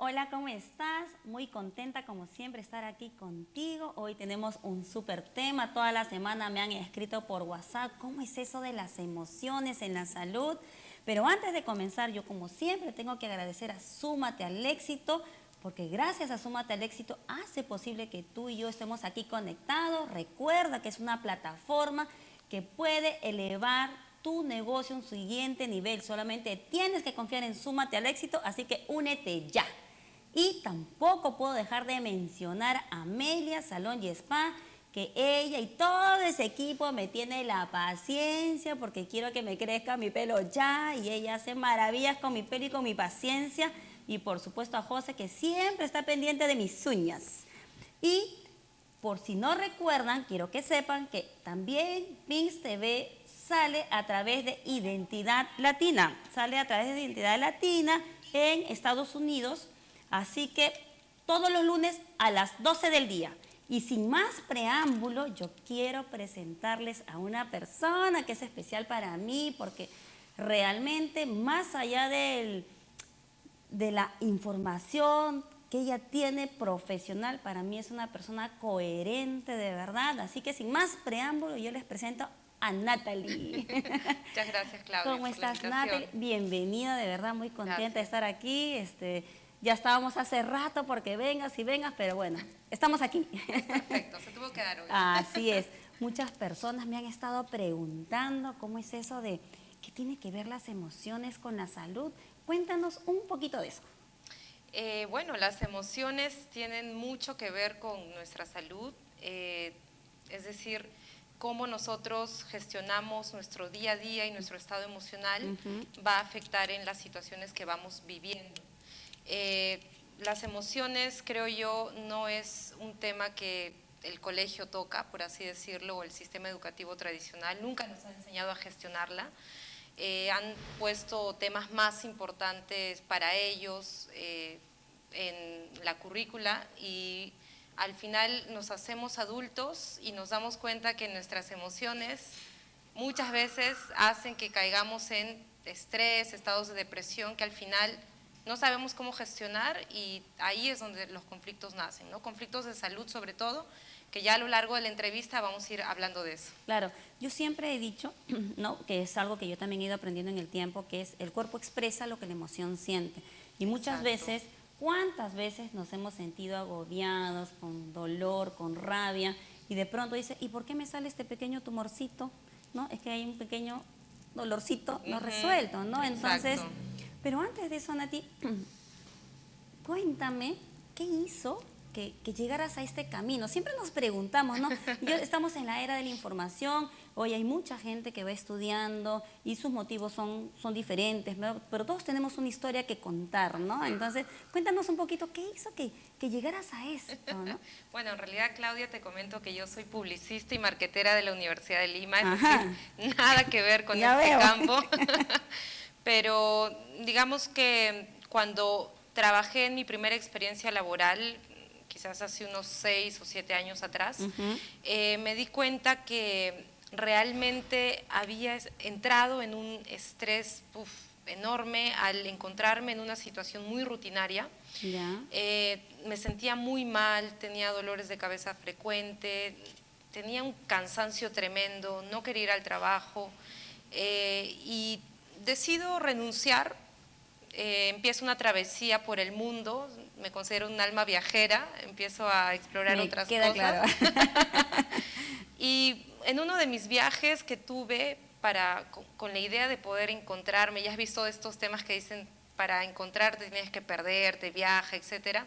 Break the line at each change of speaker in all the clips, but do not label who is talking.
Hola, ¿cómo estás? Muy contenta como siempre estar aquí contigo. Hoy tenemos un súper tema. Toda la semana me han escrito por WhatsApp cómo es eso de las emociones en la salud. Pero antes de comenzar, yo como siempre tengo que agradecer a Súmate al Éxito, porque gracias a Súmate al Éxito hace posible que tú y yo estemos aquí conectados. Recuerda que es una plataforma que puede elevar tu negocio a un siguiente nivel. Solamente tienes que confiar en Súmate al Éxito, así que únete ya. Y tampoco puedo dejar de mencionar a Amelia Salón y Spa, que ella y todo ese equipo me tiene la paciencia porque quiero que me crezca mi pelo ya, y ella hace maravillas con mi pelo y con mi paciencia. Y por supuesto a José, que siempre está pendiente de mis uñas. Y por si no recuerdan, quiero que sepan que también Pins TV sale a través de Identidad Latina. Sale a través de Identidad Latina en Estados Unidos. Así que todos los lunes a las 12 del día. Y sin más preámbulo, yo quiero presentarles a una persona que es especial para mí, porque realmente más allá de la información que ella tiene profesional, para mí es una persona coherente de verdad. Así que sin más preámbulo, yo les presento a Natalie.
Muchas gracias, Claudia,
¿Cómo
por la
estás,
invitación.
Natalie? Bienvenida, de verdad muy contenta de
Gracias.
estar aquí. Ya estábamos hace rato porque vengas y vengas, pero bueno, estamos aquí.
Es perfecto, se tuvo que dar hoy.
Así es. Muchas personas me han estado preguntando cómo es eso de qué tiene que ver las emociones con la salud. Cuéntanos un poquito de eso.
Bueno, las emociones tienen mucho que ver con nuestra salud, es decir, cómo nosotros gestionamos nuestro día a día y nuestro estado emocional va a afectar en las situaciones que vamos viviendo. Las emociones, creo yo, no es un tema que el colegio toca, por así decirlo, o el sistema educativo tradicional, nunca nos han enseñado a gestionarla. Han puesto temas más importantes para ellos en la currícula, y al final nos hacemos adultos y nos damos cuenta que nuestras emociones muchas veces hacen que caigamos en estrés, estados de depresión que al final no sabemos cómo gestionar, y ahí es donde los conflictos nacen, ¿no? Conflictos de salud sobre todo, que ya a lo largo de la entrevista vamos a ir hablando de eso.
Claro, yo siempre he dicho, ¿no?, que es algo que yo también he ido aprendiendo en el tiempo, que es el cuerpo expresa lo que la emoción siente. Y muchas
Exacto.
veces, ¿cuántas veces nos hemos sentido agobiados, con dolor, con rabia? Y de pronto dice, ¿y por qué me sale este pequeño tumorcito? ¿No? Es que hay un pequeño dolorcito no resuelto, ¿no? Entonces,
Exacto.
pero antes de eso, Nati, cuéntame, ¿qué hizo que llegaras a este camino? Siempre nos preguntamos, ¿no? Estamos en la era de la información, hoy hay mucha gente que va estudiando y sus motivos son diferentes, ¿no? Pero todos tenemos una historia que contar, ¿no? Entonces, cuéntanos un poquito, ¿qué hizo que llegaras a esto, ¿no?
Bueno, en realidad, Claudia, te comento que yo soy publicista y marketera de la Universidad de Lima, es
Ajá.
decir, nada que ver con
Ya
este
veo.
campo, pero digamos que cuando trabajé en mi primera experiencia laboral, quizás hace unos 6 o 7 años atrás, me di cuenta que realmente había entrado en un estrés enorme al encontrarme en una situación muy rutinaria.
Ya.
Me sentía muy mal, tenía dolores de cabeza frecuente, tenía un cansancio tremendo, no quería ir al trabajo, y decido renunciar. Empiezo una travesía por el mundo, me considero un alma viajera, empiezo a explorar
Me
otras
queda
cosas.
claro.
Y en uno de mis viajes que tuve con la idea de poder encontrarme, ya has visto estos temas que dicen para encontrarte tienes que perderte, viaja, etcétera.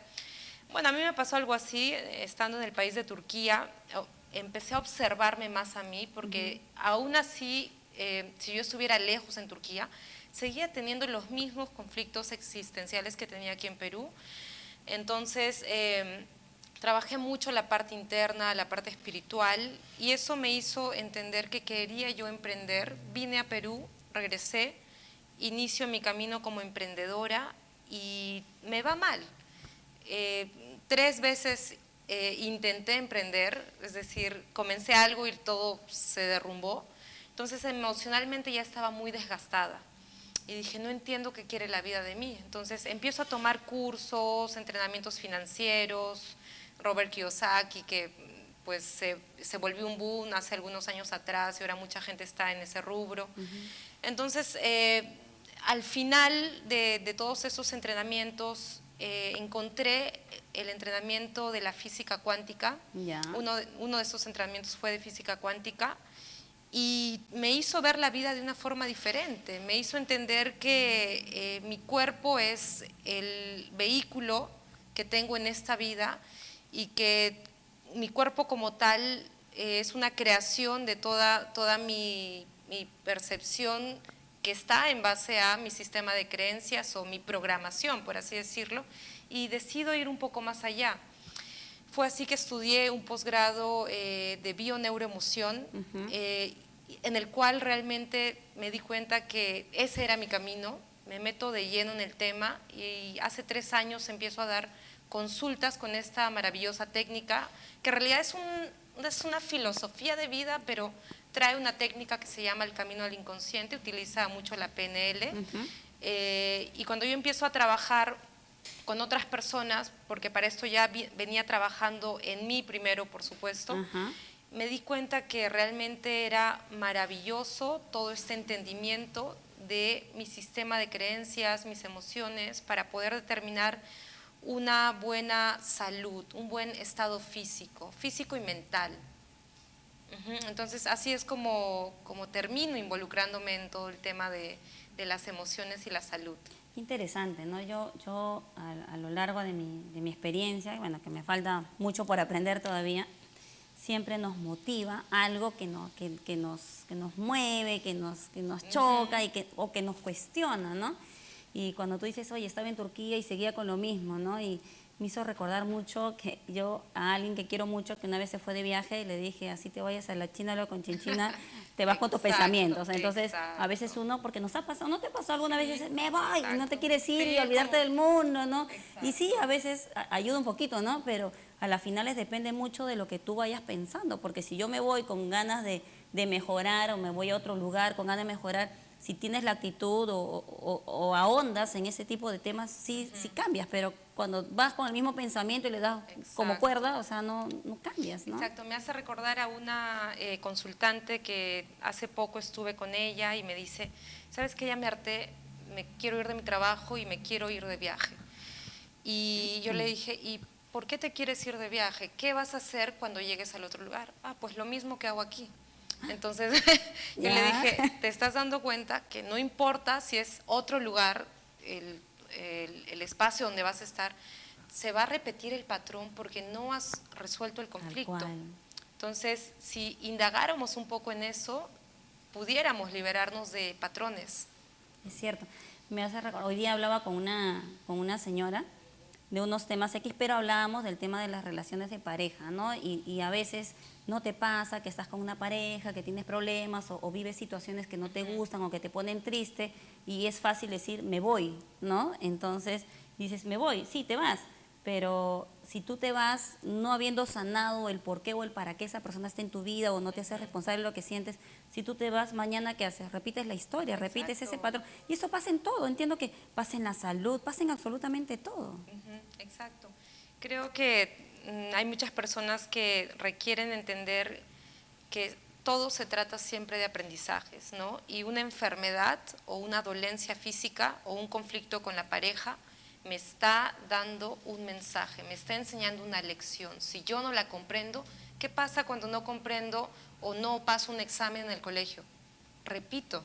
Bueno, a mí me pasó algo así, estando en el país de Turquía, empecé a observarme más a mí, porque aún así, si yo estuviera lejos en Turquía, seguía teniendo los mismos conflictos existenciales que tenía aquí en Perú. Entonces, trabajé mucho la parte interna, la parte espiritual, y eso me hizo entender que quería yo emprender. Vine a Perú, regresé, inicio mi camino como emprendedora y me va mal. 3 veces intenté emprender, es decir, comencé algo y todo se derrumbó. Entonces emocionalmente ya estaba muy desgastada. y dije, no entiendo qué quiere la vida de mí. Entonces empiezo a tomar cursos, entrenamientos financieros, Robert Kiyosaki, que pues se volvió un boom hace algunos años atrás y ahora mucha gente está en ese rubro. Entonces, al final de todos esos entrenamientos, encontré el entrenamiento de la física cuántica. Uno de esos entrenamientos fue de física cuántica y me hizo ver la vida de una forma diferente, me hizo entender que mi cuerpo es el vehículo que tengo en esta vida y que mi cuerpo como tal es una creación de toda mi percepción que está en base a mi sistema de creencias o mi programación, por así decirlo, y decido ir un poco más allá. Fue así que estudié un posgrado de bioneuroemoción, en el cual realmente me di cuenta que ese era mi camino, me meto de lleno en el tema y hace 3 años empiezo a dar consultas con esta maravillosa técnica, que en realidad es una filosofía de vida, pero trae una técnica que se llama el camino al inconsciente, utiliza mucho la PNL, y cuando yo empiezo a trabajar con otras personas, porque para esto ya venía trabajando en mí primero, por supuesto, me di cuenta que realmente era maravilloso todo este entendimiento de mi sistema de creencias, mis emociones, para poder determinar una buena salud, un buen estado físico y mental. Entonces así es como termino involucrándome en todo el tema de las emociones y la salud.
Interesante, ¿no? Yo a lo largo de mi experiencia, bueno, que me falta mucho por aprender todavía, siempre nos motiva algo que nos mueve, que nos choca o que nos cuestiona, ¿no? Y cuando tú dices, oye, estaba en Turquía y seguía con lo mismo, ¿no? Y me hizo recordar mucho que yo a alguien que quiero mucho, que una vez se fue de viaje y le dije, así te vayas a la China, luego con Chinchina, te vas con tus pensamientos. Entonces, a veces uno, porque nos ha pasado, ¿no te pasó alguna vez? Dices, me voy, y no te quieres ir y olvidarte del mundo, ¿no? Y sí, a veces ayuda un poquito, ¿no? Pero a las finales depende mucho de lo que tú vayas pensando, porque si yo me voy con ganas de mejorar o me voy a otro lugar con ganas de mejorar, si tienes la actitud o ahondas en ese tipo de temas, sí cambias, pero cuando vas con el mismo pensamiento y le das como cuerda, o sea, no cambias, ¿no?
Exacto, me hace recordar a una consultante que hace poco estuve con ella y me dice, ¿sabes qué? Ya me harté, me quiero ir de mi trabajo y me quiero ir de viaje. Y yo le dije, ¿y por qué te quieres ir de viaje? ¿Qué vas a hacer cuando llegues al otro lugar? Ah, pues lo mismo que hago aquí. Entonces yo le dije, ¿te estás dando cuenta que no importa si es otro lugar, el espacio donde vas a estar, se va a repetir el patrón porque no has resuelto el conflicto? Entonces, si indagáramos un poco en eso, pudiéramos liberarnos de patrones.
Es cierto. Me hace recordar, hoy día hablaba con una señora de unos temas X, pero hablábamos del tema de las relaciones de pareja, ¿no? Y a veces no te pasa que estás con una pareja, que tienes problemas o vives situaciones que no te gustan o que te ponen triste y es fácil decir, me voy, ¿no? Entonces dices, me voy, sí, te vas, pero si tú te vas no habiendo sanado el por qué o el para qué esa persona está en tu vida o no te haces responsable de lo que sientes, si tú te vas mañana, ¿qué haces? Repites la historia, repites ese patrón. Y eso pasa en todo, entiendo que pasa en la salud, pasa en absolutamente todo.
Exacto. Creo que hay muchas personas que requieren entender que todo se trata siempre de aprendizajes, ¿no? Y una enfermedad o una dolencia física o un conflicto con la pareja me está dando un mensaje, me está enseñando una lección. Si yo no la comprendo, ¿qué pasa cuando no comprendo o no paso un examen en el colegio? Repito,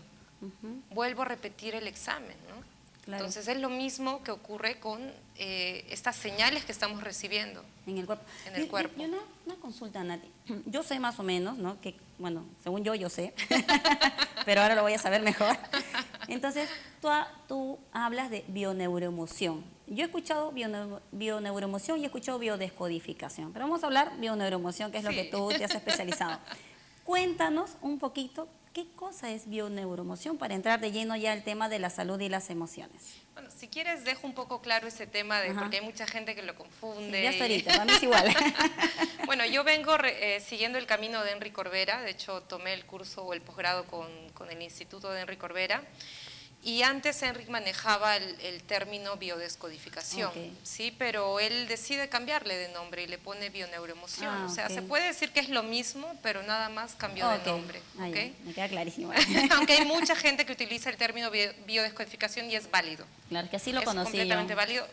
vuelvo a repetir el examen, ¿no? Claro. Entonces es lo mismo que ocurre con estas señales que estamos recibiendo
en el cuerpo.
cuerpo.
Y una consulta, Nati. Yo sé más o menos, ¿no? Que, bueno, según yo sé, pero ahora lo voy a saber mejor. Entonces, tú hablas de bioneuroemoción. Yo he escuchado bioneuroemoción y he escuchado biodescodificación, pero vamos a hablar bioneuroemoción, que es lo que tú te has especializado. Cuéntanos un poquito qué cosa es bioneuroemoción para entrar de lleno ya al tema de la salud y las emociones.
Bueno, si quieres dejo un poco claro ese tema porque hay mucha gente que lo confunde.
Sí, ya está ahorita, para mí es igual.
Bueno, yo vengo siguiendo el camino de Henry Corbera, de hecho tomé el curso o el posgrado con el Instituto de Henry Corbera Y antes Enric manejaba el término biodescodificación,
Ok.
¿sí? Pero él decide cambiarle de nombre y le pone bioneuroemoción.
Ah,
O sea,
ok.
se puede decir que es lo mismo, pero nada más cambió de
Ok.
nombre.
Ah,
¿Ok?
ya, me queda clarísimo.
Aunque hay mucha gente que utiliza el término biodescodificación y es válido.
Claro, que así lo
Es
conocí
completamente
yo.
válido.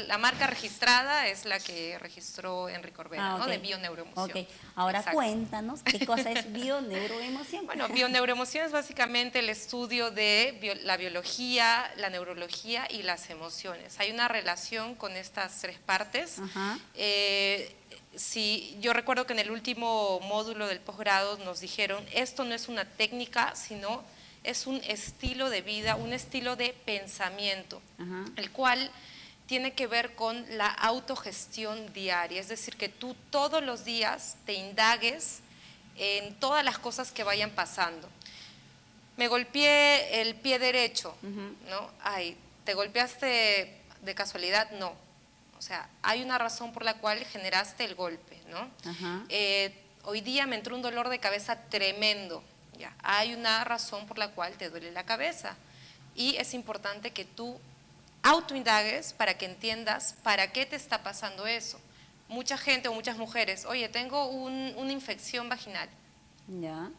La marca registrada es la que registró Enric Corbera, ¿no?
Ok.
De bioneuroemoción.
Ok, ahora
Exacto.
cuéntanos qué cosa es bioneuroemoción.
Bueno, bioneuroemoción es básicamente el estudio de la biología, la neurología y las emociones. Hay una relación con estas tres partes.
Ajá.
Sí, yo recuerdo que en el último módulo del posgrado nos dijeron, esto no es una técnica, sino es un estilo de vida, un estilo de pensamiento,
Ajá.
el cual tiene que ver con la autogestión diaria, es decir, que tú todos los días te indagues en todas las cosas que vayan pasando. Me golpeé el pie derecho, ¿no? Ay, ¿te golpeaste de casualidad? No. O sea, hay una razón por la cual generaste el golpe, ¿no?
Ajá.
Hoy día me entró un dolor de cabeza tremendo, ya. Hay una razón por la cual te duele la cabeza y es importante que tú autoindagues para que entiendas para qué te está pasando eso. Mucha gente o muchas mujeres, oye, tengo una infección vaginal.
Ya.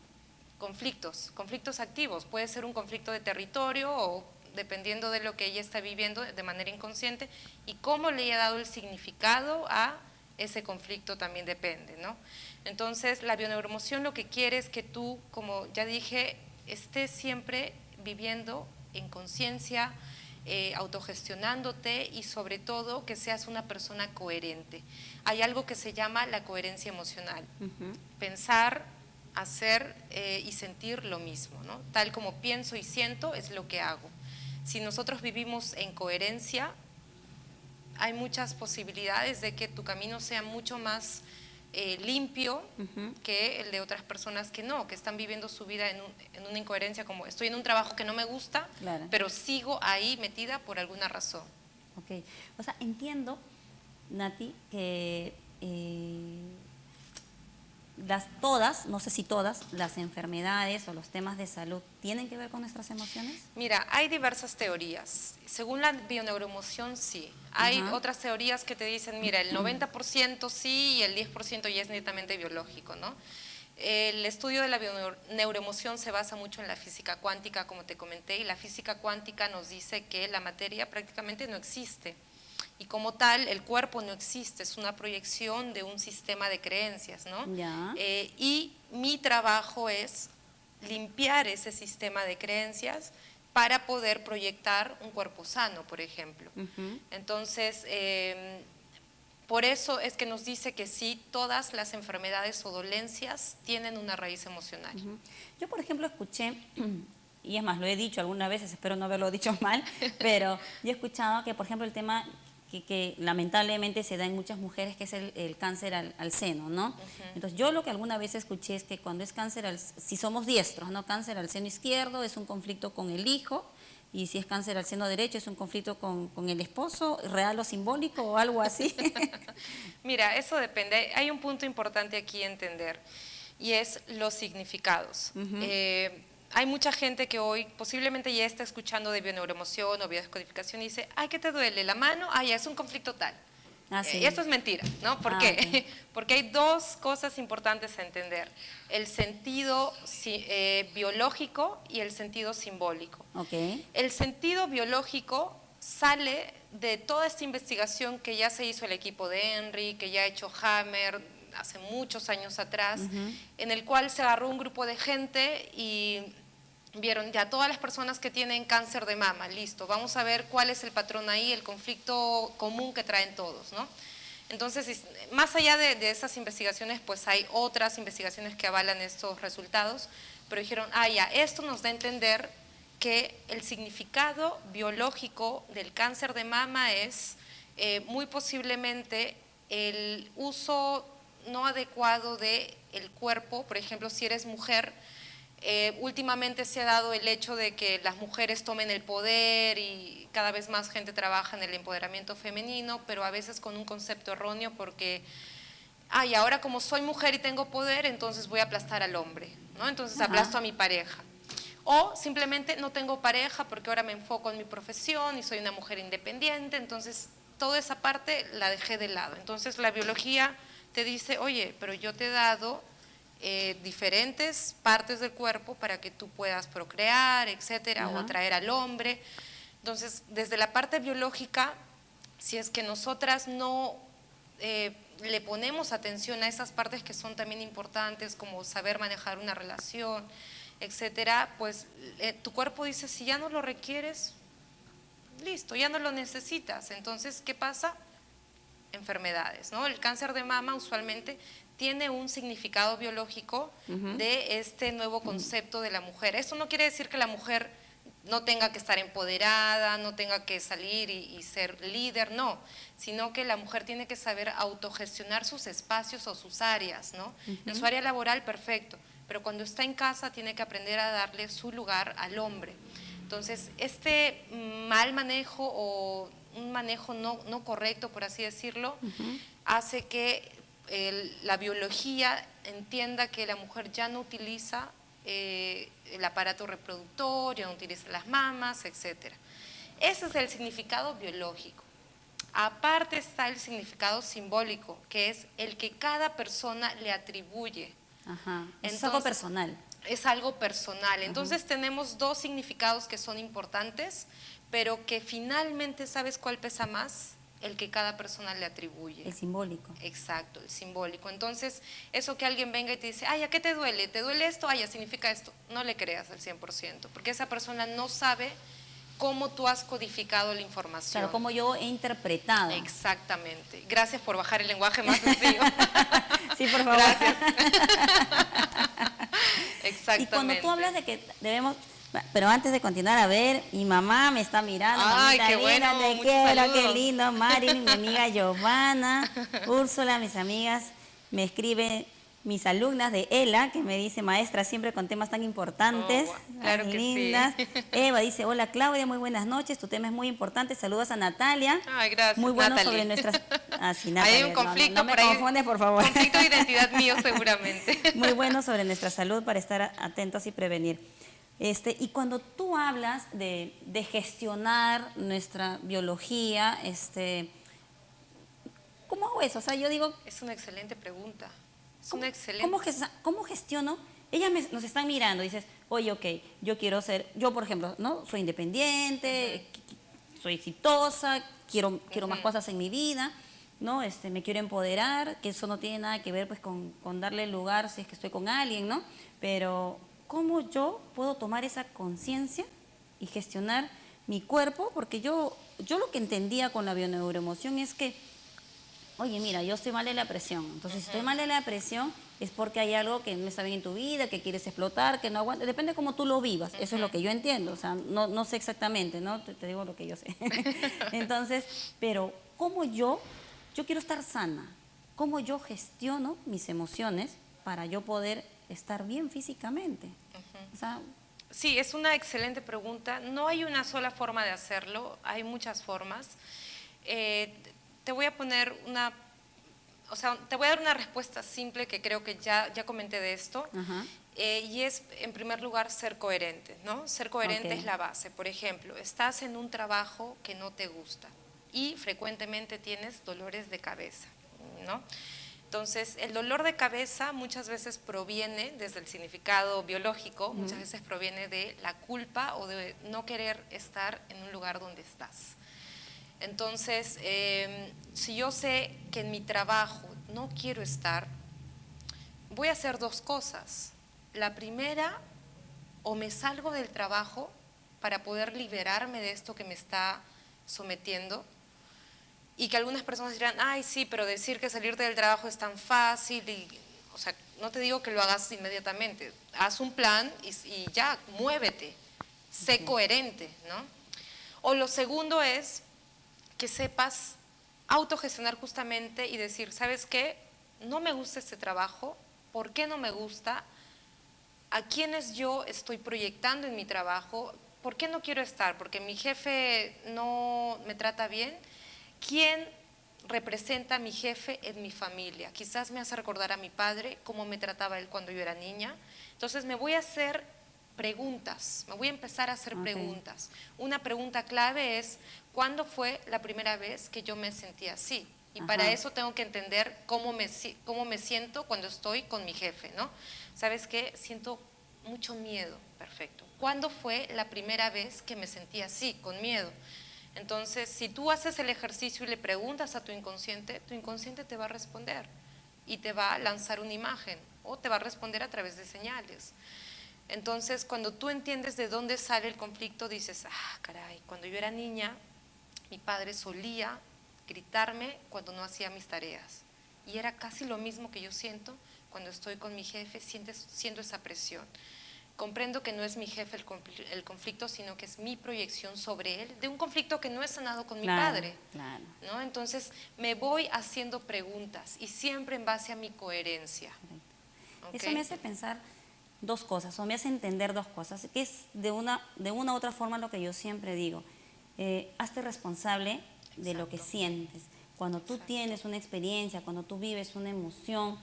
Conflictos activos. Puede ser un conflicto de territorio o dependiendo de lo que ella está viviendo de manera inconsciente y cómo le haya dado el significado a ese conflicto también depende, ¿no? Entonces, la bioneuroemoción lo que quiere es que tú, como ya dije, estés siempre viviendo en conciencia, autogestionándote y sobre todo que seas una persona coherente. Hay algo que se llama la coherencia emocional. Pensar, hacer y sentir lo mismo, ¿no? Tal como pienso y siento es lo que hago. Si nosotros vivimos en coherencia, hay muchas posibilidades de que tu camino sea mucho más limpio que el de otras personas que no, que están viviendo su vida en una incoherencia, como estoy en un trabajo que no me gusta,
Claro.
pero sigo ahí metida por alguna razón.
Ok, o sea, entiendo, Nati, que todas, no sé si todas, las enfermedades o los temas de salud tienen que ver con nuestras emociones.
Mira, hay diversas teorías. Según la bioneuroemoción, sí. Hay otras teorías que te dicen, mira, el 90% sí y el 10% ya es netamente biológico, ¿no? El estudio de la bioneuroemoción se basa mucho en la física cuántica, como te comenté, y la física cuántica nos dice que la materia prácticamente no existe. Y como tal, el cuerpo no existe, es una proyección de un sistema de creencias, ¿no?
Ya.
Y mi trabajo es limpiar ese sistema de creencias para poder proyectar un cuerpo sano, por ejemplo. Entonces, por eso es que nos dice que sí, todas las enfermedades o dolencias tienen una raíz emocional.
Yo, por ejemplo, escuché, y es más, lo he dicho algunas veces, espero no haberlo dicho mal, pero yo he escuchado que, por ejemplo, el tema que lamentablemente se da en muchas mujeres, que es el cáncer al seno, ¿no? Entonces, yo lo que alguna vez escuché es que cuando es cáncer, si somos diestros, ¿no? Cáncer al seno izquierdo es un conflicto con el hijo, y si es cáncer al seno derecho es un conflicto con el esposo, real o simbólico o algo así.
Mira, eso depende. Hay un punto importante aquí a entender y es los significados. Hay mucha gente que hoy posiblemente ya está escuchando de bioneuroemoción o biodescodificación y dice, ay, ¿qué te duele? ¿La mano? Ay, ya es un conflicto tal.
Sí.
Y esto es mentira, ¿no? ¿Por qué?
Okay.
Porque hay dos cosas importantes a entender. El sentido biológico y el sentido simbólico.
Okay.
El sentido biológico sale de toda esta investigación que ya se hizo el equipo de Enric, que ya ha hecho Hammer hace muchos años atrás, en el cual se agarró un grupo de gente y vieron ya todas las personas que tienen cáncer de mama, listo, vamos a ver cuál es el patrón ahí, el conflicto común que traen todos, ¿no? Entonces, más allá de esas investigaciones, pues hay otras investigaciones que avalan estos resultados, pero dijeron, ya, esto nos da a entender que el significado biológico del cáncer de mama es muy posiblemente el uso no adecuado del cuerpo, por ejemplo, si eres mujer, últimamente se ha dado el hecho de que las mujeres tomen el poder y cada vez más gente trabaja en el empoderamiento femenino, pero a veces con un concepto erróneo porque, y ahora como soy mujer y tengo poder, entonces voy a aplastar al hombre, ¿no? Entonces aplasto a mi pareja. O simplemente no tengo pareja porque ahora me enfoco en mi profesión y soy una mujer independiente, entonces toda esa parte la dejé de lado. Entonces la biología te dice, oye, pero yo te he dado diferentes partes del cuerpo para que tú puedas procrear, etcétera, o atraer al hombre. Entonces, desde la parte biológica, si es que nosotras no le ponemos atención a esas partes que son también importantes, como saber manejar una relación, etcétera, pues tu cuerpo dice, si ya no lo requieres, listo, ya no lo necesitas. Entonces, ¿qué pasa? Enfermedades, ¿no? El cáncer de mama usualmente tiene un significado biológico de este nuevo concepto de la mujer. Esto no quiere decir que la mujer no tenga que estar empoderada, no tenga que salir y ser líder, no, sino que la mujer tiene que saber autogestionar sus espacios o sus áreas, ¿no? En su área laboral, perfecto, pero cuando está en casa tiene que aprender a darle su lugar al hombre. Entonces, este mal manejo o un manejo no correcto, por así decirlo, hace que la biología entienda que la mujer ya no utiliza el aparato reproductor, ya no utiliza las mamas, etc. Ese es el significado biológico. Aparte está el significado simbólico, que es el que cada persona le atribuye.
Entonces, es algo personal.
Es algo personal. Entonces tenemos dos significados que son importantes, pero que finalmente, ¿sabes cuál pesa más? El que cada persona le atribuye.
El simbólico.
Exacto, el simbólico. Entonces, eso que alguien venga y te dice, ay, ¿a qué te duele? ¿Te duele esto? Ay, ya significa esto. No le creas al 100%, porque esa persona no sabe cómo tú has codificado la información.
Claro, cómo yo he interpretado.
Exactamente. Gracias por bajar el lenguaje más sencillo.
Sí, por favor.
Gracias. Exactamente.
Y cuando tú hablas de que debemos... Pero antes de continuar, a ver, mi mamá me está mirando.
Ay, qué
linda,
bueno,
te
muchos
quiero,
saludos.
qué lindo. Marilyn, mi amiga Giovanna, Úrsula, mis amigas, me escriben mis alumnas de ELA, que me dice, maestra, siempre con temas tan importantes.
Oh, claro que
lindas.
sí.
Eva dice, hola Claudia, muy buenas noches, tu tema es muy importante. Saludos a Natalia.
Ay, gracias,
muy bueno
Natalie.
sobre nuestras... Ah, sí,
Hay
Natalia,
un conflicto
no me
por ahí.
confundes, por favor.
Conflicto de identidad mío seguramente.
Muy bueno sobre nuestra salud para estar atentos y prevenir. Y cuando tú hablas de gestionar nuestra biología, ¿cómo hago eso? O sea, yo digo...
Es una excelente pregunta. Es
¿Cómo,
una excelente...
¿Cómo gestiono? Ellas nos están mirando y dices, oye, ok, yo quiero ser... Yo, por ejemplo, ¿no? Soy independiente, soy exitosa, quiero más cosas en mi vida, ¿no? Me quiero empoderar, que eso no tiene nada que ver pues con darle lugar si es que estoy con alguien, ¿no? Pero... ¿cómo yo puedo tomar esa conciencia y gestionar mi cuerpo? Porque yo lo que entendía con la bioneuroemoción es que, oye, mira, yo estoy mal de la presión. Entonces, si estoy mal de la presión es porque hay algo que no está bien en tu vida, que quieres explotar, que no aguantas. Depende de cómo tú lo vivas. Eso es lo que yo entiendo. O sea, no sé exactamente, ¿no? Te digo lo que yo sé. Entonces, pero ¿cómo yo quiero estar sana? ¿Cómo yo gestiono mis emociones para yo poder estar bien físicamente? O sea,
sí, es una excelente pregunta. No hay una sola forma de hacerlo, hay muchas formas. Te voy a poner te voy a dar una respuesta simple que creo que ya comenté de esto. Y es, en primer lugar, ser coherente, ¿no? Ser coherente es la base. Por ejemplo, estás en un trabajo que no te gusta y frecuentemente tienes dolores de cabeza, ¿no? Entonces, el dolor de cabeza muchas veces proviene, desde el significado biológico, muchas veces proviene de la culpa o de no querer estar en un lugar donde estás. Entonces, si yo sé que en mi trabajo no quiero estar, voy a hacer dos cosas. La primera, o me salgo del trabajo para poder liberarme de esto que me está sometiendo. Y que algunas personas dirán, ay, sí, pero decir que salirte del trabajo es tan fácil. O sea, no te digo que lo hagas inmediatamente. Haz un plan y ya, muévete. Sé coherente, ¿no? O lo segundo es que sepas autogestionar justamente y decir, ¿sabes qué? No me gusta este trabajo. ¿Por qué no me gusta? ¿A quiénes yo estoy proyectando en mi trabajo? ¿Por qué no quiero estar? ¿Porque mi jefe no me trata bien? ¿Quién representa a mi jefe en mi familia? Quizás me hace recordar a mi padre, cómo me trataba él cuando yo era niña. Entonces me voy a hacer preguntas. Me voy a empezar a hacer
Ok.
preguntas. Una pregunta clave es, ¿cuándo fue la primera vez que yo me sentí así? Y para
Ajá.
eso tengo que entender cómo me siento cuando estoy con mi jefe, ¿no? ¿Sabes qué? Siento mucho miedo. Perfecto. ¿Cuándo fue la primera vez que me sentí así, con miedo? Entonces, si tú haces el ejercicio y le preguntas a tu inconsciente te va a responder y te va a lanzar una imagen o te va a responder a través de señales. Entonces, cuando tú entiendes de dónde sale el conflicto, dices, ah, caray, cuando yo era niña, mi padre solía gritarme cuando no hacía mis tareas. Y era casi lo mismo que yo siento cuando estoy con mi jefe, siento esa presión. Comprendo que no es mi jefe el conflicto, sino que es mi proyección sobre él, de un conflicto que no he sanado con mi
Claro,
padre,
claro.
¿no? Entonces me voy haciendo preguntas y siempre en base a mi coherencia.
Correcto.
¿Ok?
Eso me hace pensar dos cosas, o me hace entender dos cosas, que es de una u otra forma lo que yo siempre digo. Hazte responsable de lo que
Exacto.
sientes. Cuando tú
Exacto.
tienes una experiencia, cuando tú vives una emoción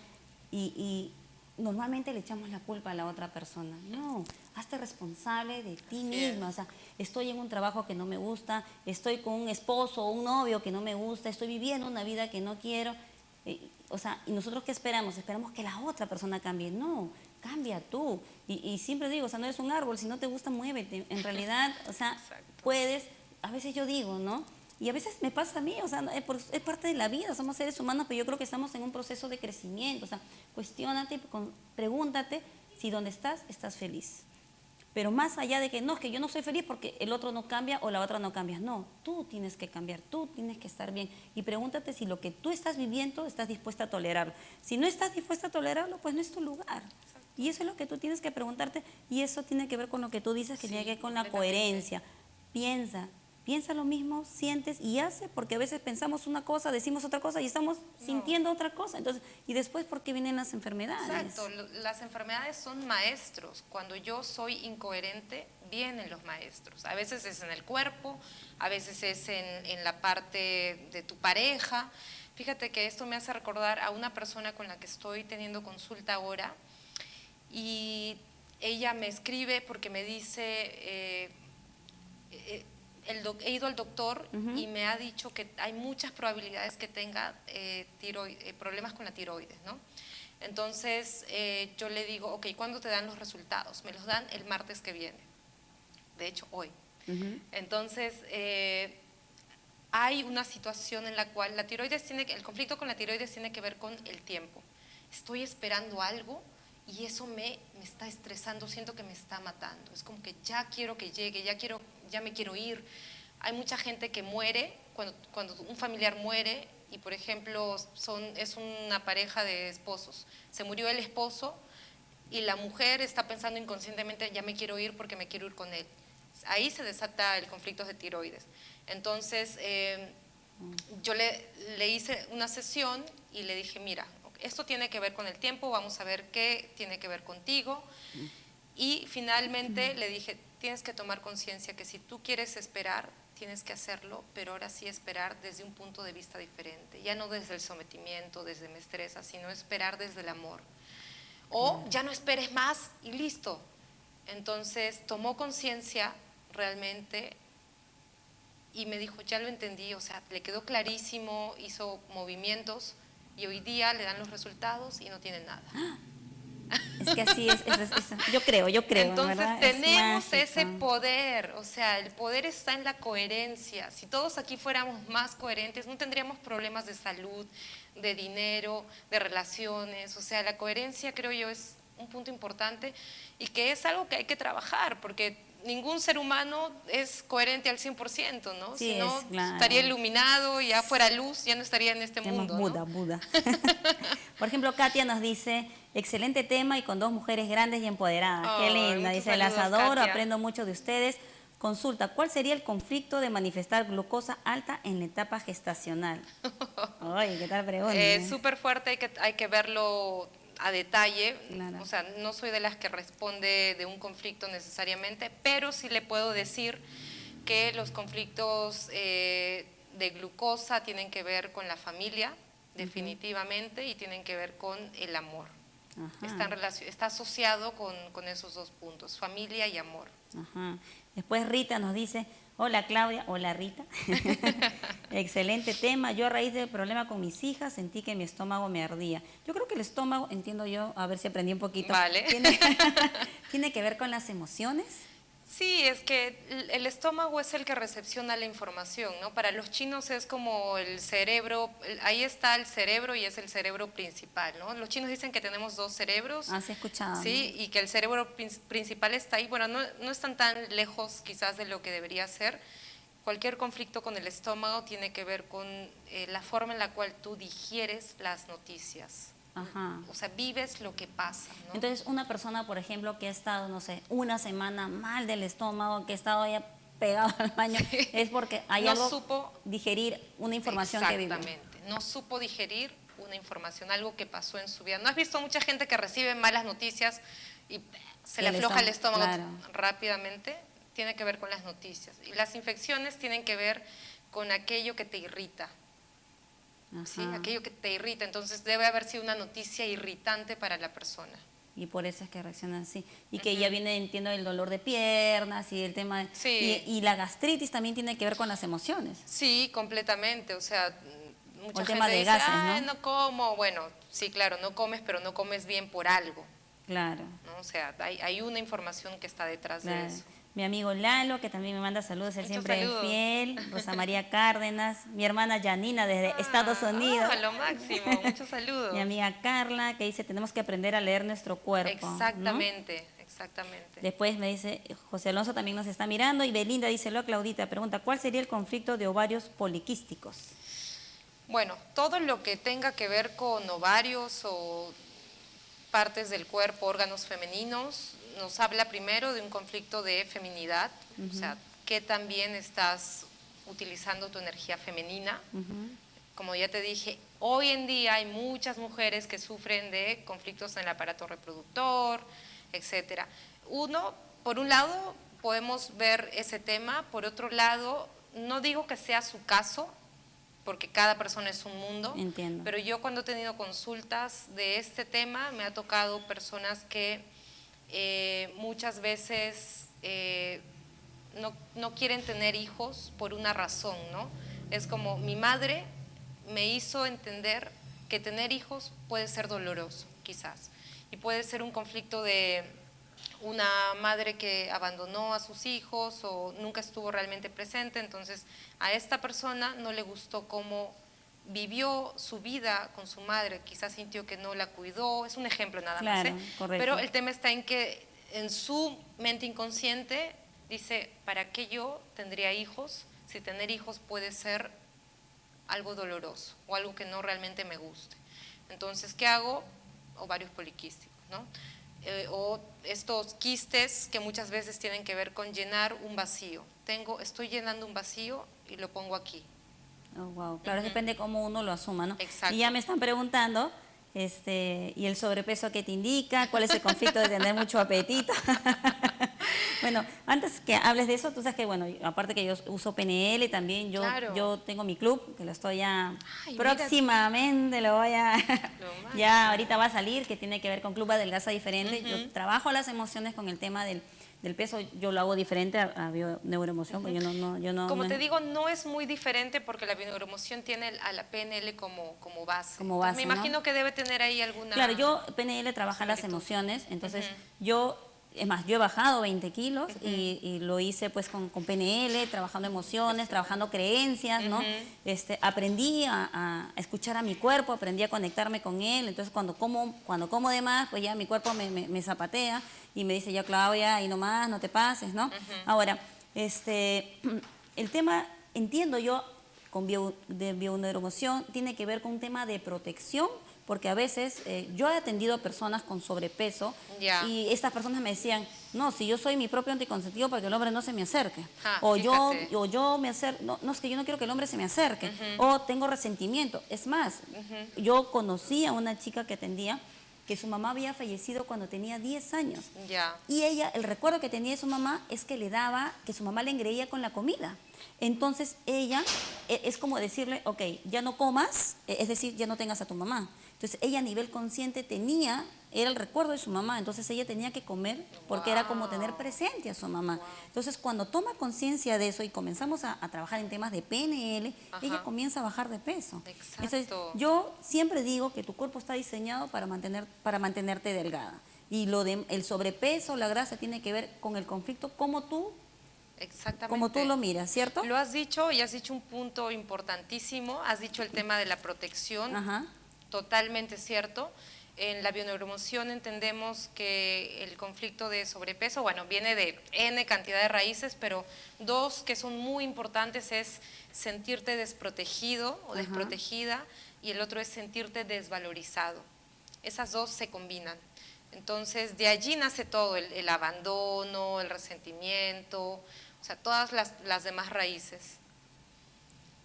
y normalmente le echamos la culpa a la otra persona. No, hazte responsable de ti
Así
misma. O
es.
sea, estoy en un trabajo que no me gusta, estoy con un esposo o un novio que no me gusta, estoy viviendo una vida que no quiero. O sea, ¿y nosotros qué esperamos? Esperamos que la otra persona cambie. No, cambia tú. Y siempre digo, o sea, no eres un árbol, si no te gusta, muévete. En realidad, o sea,
Exacto.
puedes, a veces yo digo, ¿no? Y a veces me pasa a mí, o sea, es parte de la vida, somos seres humanos, pero yo creo que estamos en un proceso de crecimiento. O sea, cuestiónate, pregúntate si donde estás feliz. Pero más allá de que no, es que yo no soy feliz porque el otro no cambia o la otra no cambia. No, tú tienes que cambiar, tú tienes que estar bien. Y pregúntate si lo que tú estás viviendo estás dispuesta a tolerarlo. Si no estás dispuesta a tolerarlo, pues no es tu lugar. Y eso es lo que tú tienes que preguntarte y eso tiene que ver con lo que tú dices, que
Sí,
tiene que ver con la
completamente.
coherencia. Piensa, piensa lo mismo, sientes y hace, porque a veces pensamos una cosa, decimos otra cosa y estamos
No.
sintiendo otra cosa. Entonces, y después, ¿por qué vienen las enfermedades?
Exacto, las enfermedades son maestros. Cuando yo soy incoherente, vienen los maestros. A veces es en el cuerpo, a veces es en la parte de tu pareja. Fíjate que esto me hace recordar a una persona con la que estoy teniendo consulta ahora y ella me escribe porque me dice, he ido al doctor y me ha dicho que hay muchas probabilidades que tenga problemas con la tiroides, ¿no? Entonces yo le digo, ok, ¿cuándo te dan los resultados? Me los dan el martes que viene, de hecho hoy. Entonces hay una situación en la cual el conflicto con la tiroides tiene que ver con el tiempo. Estoy esperando algo y eso me está estresando, siento que me está matando. Es como que ya quiero que llegue, ya me quiero ir. Hay mucha gente que muere, cuando un familiar muere, y por ejemplo es una pareja de esposos. Se murió el esposo y la mujer está pensando inconscientemente, ya me quiero ir porque me quiero ir con él. Ahí se desata el conflicto de tiroides. Entonces, yo le hice una sesión y le dije, mira, esto tiene que ver con el tiempo, vamos a ver qué tiene que ver contigo. Y finalmente le dije, tienes que tomar conciencia que si tú quieres esperar, tienes que hacerlo, pero ahora sí esperar desde un punto de vista diferente, ya no desde el sometimiento, desde me estresa, sino esperar desde el amor. O ya no esperes más y listo. Entonces tomó conciencia realmente y me dijo, ya lo entendí, o sea, le quedó clarísimo, hizo movimientos y hoy día le dan los resultados y no tiene nada.
Es que así yo creo,
Entonces
¿verdad? Es
tenemos ese
mágico.
poder, o sea, el poder está en la coherencia. Si todos aquí fuéramos más coherentes, no tendríamos problemas de salud, de dinero, de relaciones. O sea, la coherencia creo yo es un punto importante y que es algo que hay que trabajar, porque ningún ser humano es coherente al 100%, ¿no?
Sí,
Si no,
es
estaría
claro.
iluminado, ya fuera luz, ya no estaría en este
Tenemos
mundo, ¿no?
Buda. Por ejemplo, Katia nos dice, excelente tema y con dos mujeres grandes y empoderadas. Qué
Ay,
linda.
muchos
Dice, las
saludos,
adoro,
Katia.
aprendo mucho de ustedes. Consulta, ¿cuál sería el conflicto de manifestar glucosa alta en la etapa gestacional? Ay, ¿qué tal pregunta?
Súper fuerte, hay que verlo a detalle.
Claro.
O sea, no soy de las que responde de un conflicto necesariamente, pero sí le puedo decir que los conflictos de glucosa tienen que ver con la familia, definitivamente, y tienen que ver con el amor. Está, está asociado con esos dos puntos, familia y amor.
Ajá. Después Rita nos dice, hola Claudia, hola Rita. Excelente tema. Yo a raíz del problema con mis hijas sentí que mi estómago me ardía. Yo creo que el estómago, entiendo yo, a ver si aprendí un poquito,
Vale.
¿tiene que ver con las emociones?
Sí, es que el estómago es el que recepciona la información, ¿no? Para los chinos es como el cerebro, ahí está el cerebro y es el cerebro principal, ¿no? Los chinos dicen que tenemos dos cerebros.
Ah, sí he escuchado.
Sí,
¿no?
y que el cerebro principal está ahí. Bueno, no están tan lejos quizás de lo que debería ser. Cualquier conflicto con el estómago tiene que ver con la forma en la cual tú digieres las noticias.
Ajá.
O sea, vives lo que pasa, ¿no?
Entonces, una persona, por ejemplo, que ha estado, no sé, una semana mal del estómago, que ha estado ya pegado al baño, sí, es porque hay
no
algo,
supo
digerir una información que vive.
Exactamente, no supo digerir una información, algo que pasó en su vida. ¿No has visto mucha gente que recibe malas noticias y se le afloja el estómago rápidamente? Tiene que ver con las noticias. Y las infecciones tienen que ver con aquello que te irrita. ¿Sí? Aquello que te irrita, entonces debe haber sido una noticia irritante para la persona.
Y por eso es que reaccionan así. Y que ya viene, entiendo, el dolor de piernas y el tema...
Sí.
Y la gastritis también tiene que ver con las emociones.
Sí, completamente. O sea, mucha gente
tema de
dice,
gases, ¿no?
No como. Bueno, sí, claro, no comes, pero no comes bien por algo.
Claro.
¿No? O sea, hay una información que está detrás de eso.
Mi amigo Lalo, que también me manda saludos, él siempre es fiel. Rosa María Cárdenas, mi hermana Janina desde Estados Unidos.
Lo máximo, muchos saludos.
Mi amiga Carla, que dice, tenemos que aprender a leer nuestro cuerpo.
Exactamente,
¿no?
Exactamente.
Después me dice, José Alonso también nos está mirando, y Belinda dice, Claudita, pregunta, ¿cuál sería el conflicto de ovarios poliquísticos?
Bueno, todo lo que tenga que ver con ovarios o partes del cuerpo, órganos femeninos, nos habla primero de un conflicto de feminidad, o sea, que también estás utilizando tu energía femenina. Como ya te dije, hoy en día hay muchas mujeres que sufren de conflictos en el aparato reproductor, etcétera. Por un lado, podemos ver ese tema, por otro lado, no digo que sea su caso, porque cada persona es un mundo.
Entiendo.
Pero yo cuando he tenido consultas de este tema, me ha tocado personas que muchas veces no quieren tener hijos por una razón, ¿no? Es como mi madre me hizo entender que tener hijos puede ser doloroso, quizás, y puede ser un conflicto de una madre que abandonó a sus hijos o nunca estuvo realmente presente, entonces a esta persona no le gustó cómo vivió su vida con su madre, quizás sintió que no la cuidó, es un ejemplo nada más,
correcto.
Pero el tema está en que en su mente inconsciente dice, ¿para qué yo tendría hijos si tener hijos puede ser algo doloroso o algo que no realmente me guste? Entonces, ¿qué hago? Ovarios poliquísticos, ¿no? O estos quistes que muchas veces tienen que ver con llenar un vacío. Estoy llenando un vacío y lo pongo aquí.
Oh, wow. Claro, depende cómo uno lo asuma, ¿no?
Exacto.
Y ya me están preguntando, ¿y el sobrepeso qué te indica? ¿Cuál es el conflicto de tener mucho apetito? Bueno, antes que hables de eso, tú sabes que, bueno, aparte que yo uso PNL, también yo tengo mi club, que lo estoy ya próximamente, lo voy a... ya ahorita va a salir, que tiene que ver con Club Adelgaza Diferente. Yo trabajo las emociones con el tema del peso, yo lo hago diferente a bioneuroemoción, porque yo no...
Como te digo, no es muy diferente porque la bioneuroemoción tiene a la PNL como base.
Como base,
me imagino que debe tener ahí alguna...
Claro, yo PNL trabaja las emociones, entonces yo he bajado 20 kilos y lo hice pues con PNL, trabajando emociones, trabajando creencias, ¿no? Aprendí a escuchar a mi cuerpo, aprendí a conectarme con él, entonces cuando como de más, pues ya mi cuerpo me zapatea y me dice, ya Claudia, ahí nomás, no te pases, ¿no? Ahora, el tema, entiendo yo, de bioneuroemoción, tiene que ver con un tema de protección, porque a veces yo he atendido a personas con sobrepeso y estas personas me decían, no, si yo soy mi propio anticonsentido para que el hombre no se me acerque, o yo me acerco, no, es que yo no quiero que el hombre se me acerque, o tengo resentimiento. Es más, yo conocí a una chica que atendía que su mamá había fallecido cuando tenía 10 años. Y ella, el recuerdo que tenía de su mamá es que que su mamá le engreía con la comida. Entonces ella, es como decirle, ok, ya no comas, es decir, ya no tengas a tu mamá. Entonces ella a nivel consciente tenía era el recuerdo de su mamá, entonces ella tenía que comer porque era como tener
Wow.
presente a su mamá. Entonces cuando toma conciencia de eso y comenzamos a trabajar en temas de PNL, ella
Ajá.
comienza a bajar de peso. Entonces
Exacto.
yo siempre digo que tu cuerpo está diseñado para mantenerte delgada. Y el sobrepeso, la grasa tiene que ver con el conflicto, como tú
Exactamente.
lo miras, ¿cierto?
Lo has dicho y has dicho un punto importantísimo, has dicho el tema de la protección,
Ajá.
totalmente cierto. En la bioneuroemoción entendemos que el conflicto de sobrepeso, bueno, viene de N cantidad de raíces, pero dos que son muy importantes es sentirte desprotegido o
Ajá.
desprotegida y el otro es sentirte desvalorizado. Esas dos se combinan. Entonces, de allí nace todo, el abandono, el resentimiento, o sea, todas las demás raíces.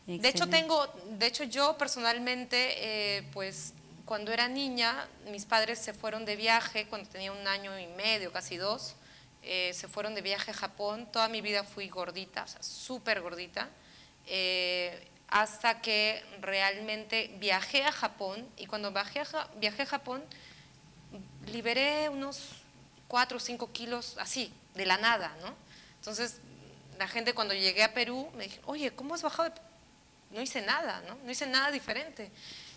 De
Excelente.
hecho yo personalmente, pues cuando era niña, mis padres se fueron de viaje, cuando tenía 1 año y medio, casi 2, se fueron de viaje a Japón. Toda mi vida fui gordita, o sea, súper gordita, hasta que realmente viajé a Japón, y cuando viajé a Japón, liberé unos 4 o 5 kilos así, de la nada, ¿no? Entonces, la gente cuando llegué a Perú me dijo, oye, ¿cómo has bajado de...? No hice nada, ¿no? No hice nada diferente.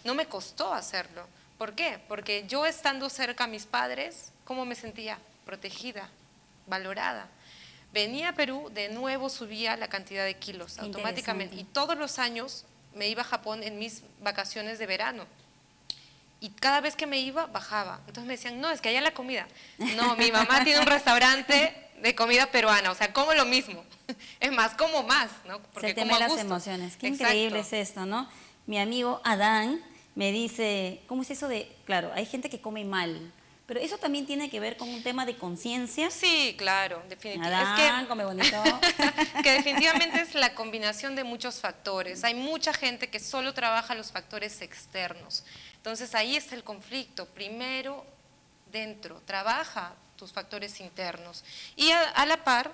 No me costó hacerlo. ¿Por qué? Porque yo estando cerca a mis padres, ¿cómo me sentía? Protegida, valorada. Venía a Perú, de nuevo subía la cantidad de kilos
Qué
automáticamente. Y
interesante.
todos los años me iba a Japón en mis vacaciones de verano. Y cada vez que me iba, bajaba. Entonces me decían, no, es que allá la comida. No, mi mamá tiene un restaurante de comida peruana, o sea, como lo mismo. Es más, como más, ¿no?
Se
Porque como
teme
a
las
gusto.
emociones. Qué
Exacto.
increíble es esto, ¿no? Mi amigo Adán me dice, ¿cómo es eso de...? Claro, hay gente que come mal, pero eso también tiene que ver con un tema de conciencia.
Sí, claro, definitivamente.
Adán, come bonito.
Que definitivamente es la combinación de muchos factores. Hay mucha gente que solo trabaja los factores externos. Entonces ahí está el conflicto. Primero, dentro, trabaja tus factores internos. Y a la par,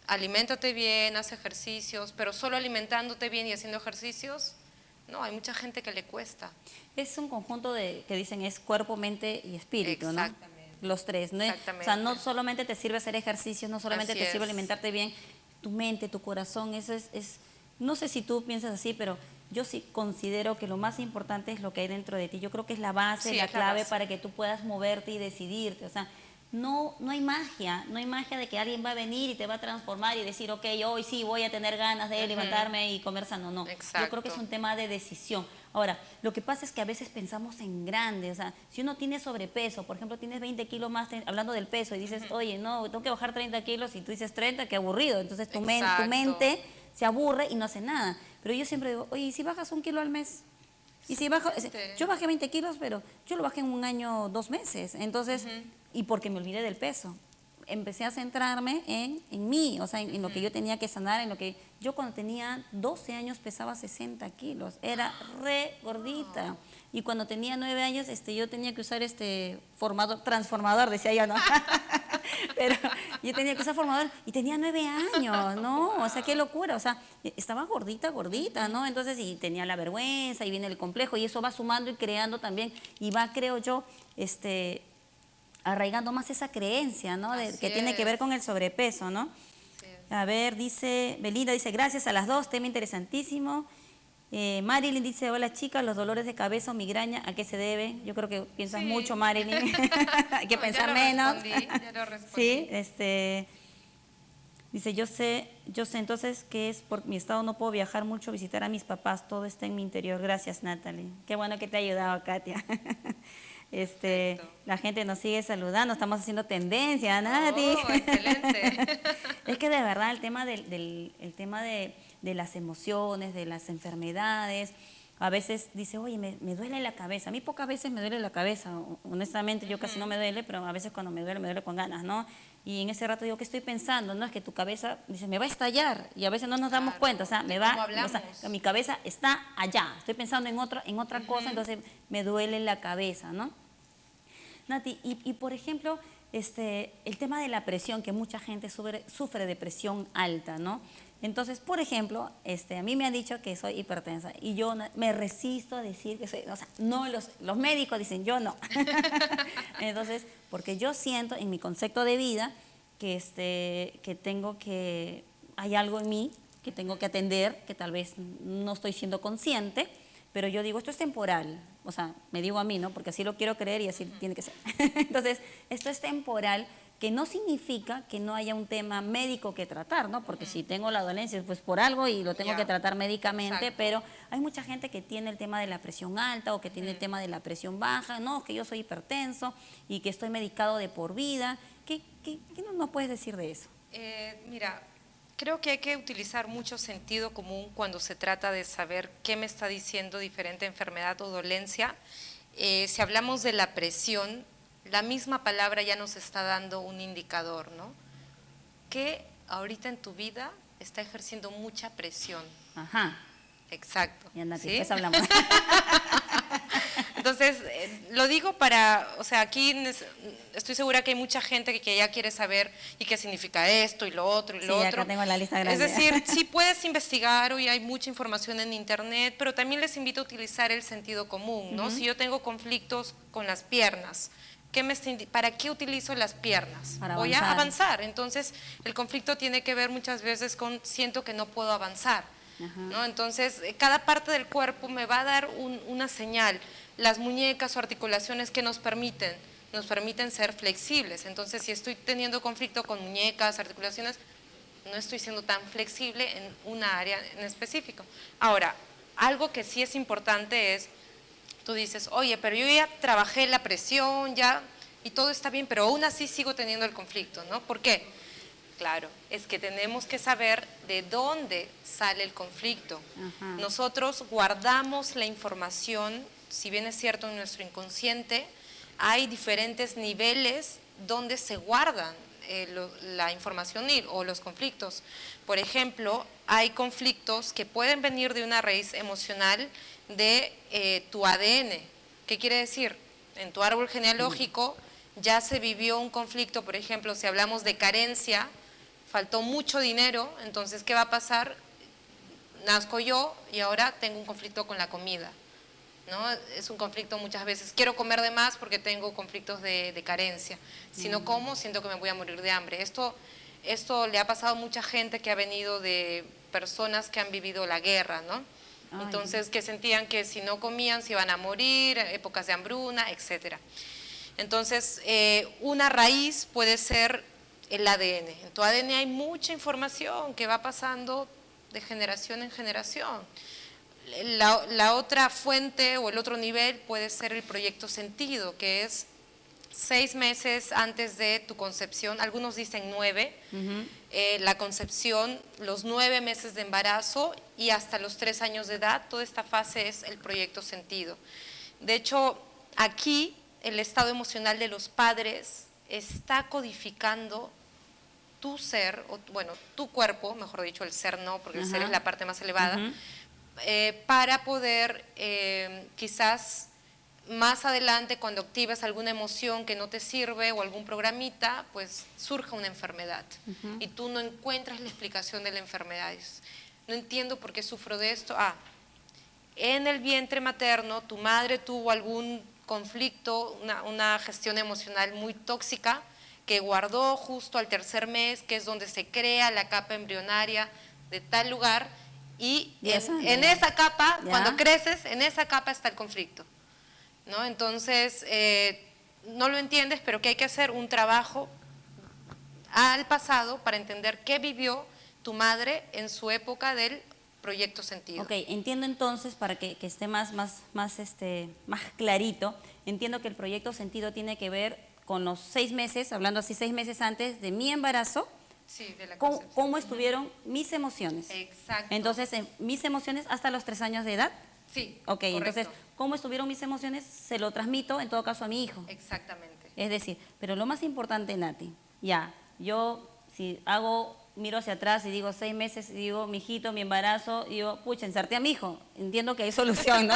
aliméntate bien, haz ejercicios, pero solo alimentándote bien y haciendo ejercicios, no, hay mucha gente que le cuesta.
Es un conjunto de que dicen es cuerpo, mente y espíritu, ¿no?
Exactamente.
Los tres, ¿no?
Exactamente.
O sea, no solamente te sirve hacer ejercicios, no solamente
Así
te sirve
es.
alimentarte bien, tu mente, tu corazón, eso no sé si tú piensas así, pero yo sí considero que lo más importante es lo que hay dentro de ti. Yo creo que es la base,
Sí,
la
es la
clave
base.
para que tú puedas moverte y decidirte. O sea, no hay magia, no hay magia de que alguien va a venir y te va a transformar y decir, ok, hoy sí voy a tener ganas de levantarme y comer sano. No, yo creo que es
Exacto.
un tema de decisión. Ahora, lo que pasa es que a veces pensamos en grande, o sea, si uno tiene sobrepeso, por ejemplo, tienes 20 kilos más, hablando del peso, y dices, oye, no, tengo que bajar 30 kilos, y tú dices 30, qué aburrido. Entonces tu
Exacto.
mente se aburre y no hace nada. Pero yo siempre digo, oye, ¿y si bajas 1 kilo al mes? Y si bajo,
Excelente.
yo bajé 20 kilos, pero yo lo bajé en 1 año, 2 meses. Entonces, y porque me olvidé del peso. Empecé a centrarme en mí, o sea, en lo que yo tenía que sanar, en lo que yo cuando tenía 12 años pesaba 60 kilos, era re gordita. Y cuando tenía 9 años, yo tenía que usar transformador, decía yo, ¿no? Pero yo tenía que usar formador y tenía 9 años, ¿no? O sea, qué locura, o sea, estaba gordita, gordita, ¿no? Entonces, y tenía la vergüenza y viene el complejo y eso va sumando y creando también y va, creo yo, arraigando más esa creencia, ¿no?
Así
Que tiene que ver
es.
con el sobrepeso, ¿no?
Así es.
A ver, dice, Belinda dice, gracias a las dos, tema interesantísimo. Marilyn dice, hola chicas, los dolores de cabeza o migraña, ¿a qué se deben? Yo creo que piensas
Sí.
mucho, Marilyn. Hay que
No,
pensar
ya lo
menos.
respondí, ya lo respondí.
Sí, dice, yo sé entonces que es por mi estado, no puedo viajar mucho, visitar a mis papás, todo está en mi interior. Gracias, Natalie. Qué bueno que te ha ayudado, Katia.
Perfecto.
La gente nos sigue saludando, estamos haciendo tendencia, Nati.
Oh, excelente.
Es que de verdad el tema el tema de las emociones, de las enfermedades, a veces dice, oye, me duele la cabeza. A mí pocas veces me duele la cabeza, honestamente yo casi no me duele, pero a veces cuando me duele con ganas, ¿no? Y en ese rato digo, ¿qué estoy pensando? No, es que tu cabeza, dice, me va a estallar y a veces no nos damos
Claro,
cuenta, o sea,
de
me va,
cómo
o sea,
hablamos.
mi cabeza está allá, estoy pensando en otra cosa, entonces me duele la cabeza, ¿no? Nati, y por ejemplo, el tema de la presión, que mucha gente sufre de presión alta, ¿no? Entonces, por ejemplo, a mí me han dicho que soy hipertensa y yo me resisto a decir que soy, o sea, no, los médicos dicen, yo no. Entonces, porque yo siento en mi concepto de vida que hay algo en mí que tengo que atender, que tal vez no estoy siendo consciente, pero yo digo, esto es temporal, o sea, me digo a mí, ¿no? Porque así lo quiero creer y así tiene que ser. Entonces, esto es temporal, que no significa que no haya un tema médico que tratar, ¿no? Porque si tengo la dolencia, pues por algo y lo tengo que tratar médicamente,
exacto.
pero hay mucha gente que tiene el tema de la presión alta o que tiene el tema de la presión baja, no, que yo soy hipertenso y que estoy medicado de por vida. ¿Qué nos puedes decir de eso?
Mira, creo que hay que utilizar mucho sentido común cuando se trata de saber qué me está diciendo diferente enfermedad o dolencia. Si hablamos de la presión, la misma palabra ya nos está dando un indicador, ¿no? Que ahorita en tu vida está ejerciendo mucha presión.
Ajá.
Exacto.
Y anda,
¿sí?
después hablamos.
Entonces, lo digo o sea, aquí estoy segura que hay mucha gente que ya quiere saber y qué significa esto y lo otro y lo otro.
Acá tengo la lista grande.
Es decir, sí puedes investigar, hoy hay mucha información en internet, pero también les invito a utilizar el sentido común, ¿no? Si yo tengo conflictos con las piernas, ¿para qué utilizo las piernas? Voy a avanzar. Entonces, el conflicto tiene que ver muchas veces con siento que no puedo avanzar, ¿no? Entonces, cada parte del cuerpo me va a dar una señal. Las muñecas o articulaciones que nos permiten ser flexibles. Entonces, si estoy teniendo conflicto con muñecas, articulaciones, no estoy siendo tan flexible en una área en específico. Ahora, algo que sí es importante es, tú dices, oye, pero yo ya trabajé la presión, ya, y todo está bien, pero aún así sigo teniendo el conflicto, ¿no? ¿Por qué? Claro, es que tenemos que saber de dónde sale el conflicto. Nosotros guardamos la información, si bien es cierto en nuestro inconsciente, hay diferentes niveles donde se guardan la información o los conflictos. Por ejemplo, hay conflictos que pueden venir de una raíz emocional de tu ADN. ¿Qué quiere decir? En tu árbol genealógico ya se vivió un conflicto, por ejemplo, si hablamos de carencia, faltó mucho dinero, entonces ¿qué va a pasar? Nazco yo y ahora tengo un conflicto con la comida, ¿no? Es un conflicto muchas veces, quiero comer de más porque tengo conflictos de carencia. Si no como, siento que me voy a morir de hambre. Esto le ha pasado a mucha gente que ha venido de personas que han vivido la guerra, ¿no? Entonces, que sentían que si no comían se iban a morir, épocas de hambruna, etc. Entonces, una raíz puede ser el ADN. En tu ADN hay mucha información que va pasando de generación en generación. La otra fuente o el otro nivel puede ser el proyecto sentido, que es 6 meses antes de tu concepción, algunos dicen 9, la concepción, los 9 meses de embarazo y hasta los 3 años de edad, toda esta fase es el proyecto sentido. De hecho, aquí el estado emocional de los padres está codificando tu ser, bueno, tu cuerpo, mejor dicho, el ser no, porque el ser es la parte más elevada, para poder quizás más adelante cuando actives alguna emoción que no te sirve o algún programita, pues surja una enfermedad y tú no encuentras la explicación de la enfermedad. No entiendo por qué sufro de esto. En el vientre materno tu madre tuvo algún conflicto, una gestión emocional muy tóxica que guardó justo al 3er mes, que es donde se crea la capa embrionaria de tal lugar y en esa capa, cuando creces, en esa capa está el conflicto, ¿no? Entonces, no lo entiendes, pero que hay que hacer un trabajo al pasado para entender qué vivió tu madre en su época del proyecto sentido.
Ok, entiendo entonces, para que esté más clarito, entiendo que el proyecto sentido tiene que ver con los 6 meses, hablando así 6 meses antes de mi embarazo,
sí, de la
cómo estuvieron mis emociones.
Exacto.
Entonces, mis emociones hasta los 3 años de edad.
Sí,
ok,
correcto.
Entonces, cómo estuvieron mis emociones, se lo transmito en todo caso a mi hijo.
Exactamente.
Es decir, pero lo más importante, Nati, yo si miro hacia atrás y digo 6 meses, y digo, mijito, mi embarazo, y digo, pucha, ensarté a mi hijo, entiendo que hay solución, ¿no?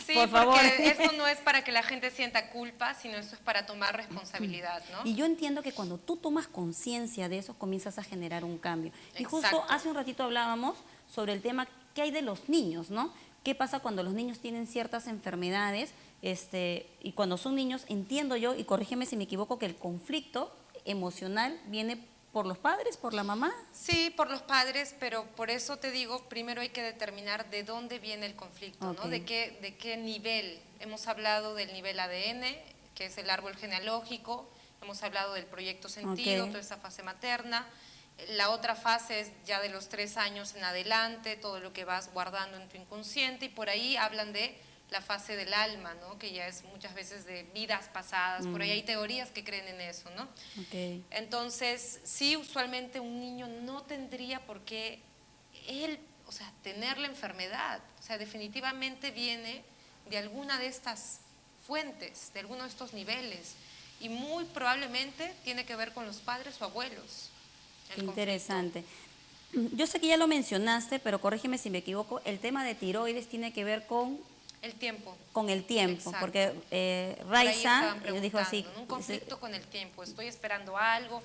Sí, Sí,
por favor.
porque esto no es para que la gente sienta culpa, sino esto es para tomar responsabilidad, ¿no?
Y yo entiendo que cuando tú tomas conciencia de eso, comienzas a generar un cambio. Y justo
Exacto.
hace un ratito hablábamos sobre el tema que hay de los niños, ¿no? ¿Qué pasa cuando los niños tienen ciertas enfermedades? Y cuando son niños, entiendo yo, y corrígeme si me equivoco, que el conflicto emocional viene por los padres, por la mamá.
Sí, por los padres, pero por eso te digo, primero hay que determinar de dónde viene el conflicto, ¿no?
Ok.
De qué nivel. Hemos hablado del nivel ADN, que es el árbol genealógico, hemos hablado del proyecto sentido,
Ok.
toda esa fase materna. La otra fase es ya de los 3 años en adelante, todo lo que vas guardando en tu inconsciente, y por ahí hablan de la fase del alma, ¿no? Que ya es muchas veces de vidas pasadas, por ahí hay teorías que creen en eso, ¿no?
Ok.
Entonces, sí, usualmente un niño no tendría por qué él, o sea, tener la enfermedad, o sea, definitivamente viene de alguna de estas fuentes, de alguno de estos niveles, y muy probablemente tiene que ver con los padres o abuelos.
Qué interesante. Yo sé que ya lo mencionaste, pero corrígeme si me equivoco, el tema de tiroides tiene que ver
El tiempo.
con el tiempo,
Exacto.
porque
Por ahí
Raiza
estaban
dijo así.
preguntando, ¿no? Un conflicto con el tiempo, estoy esperando algo,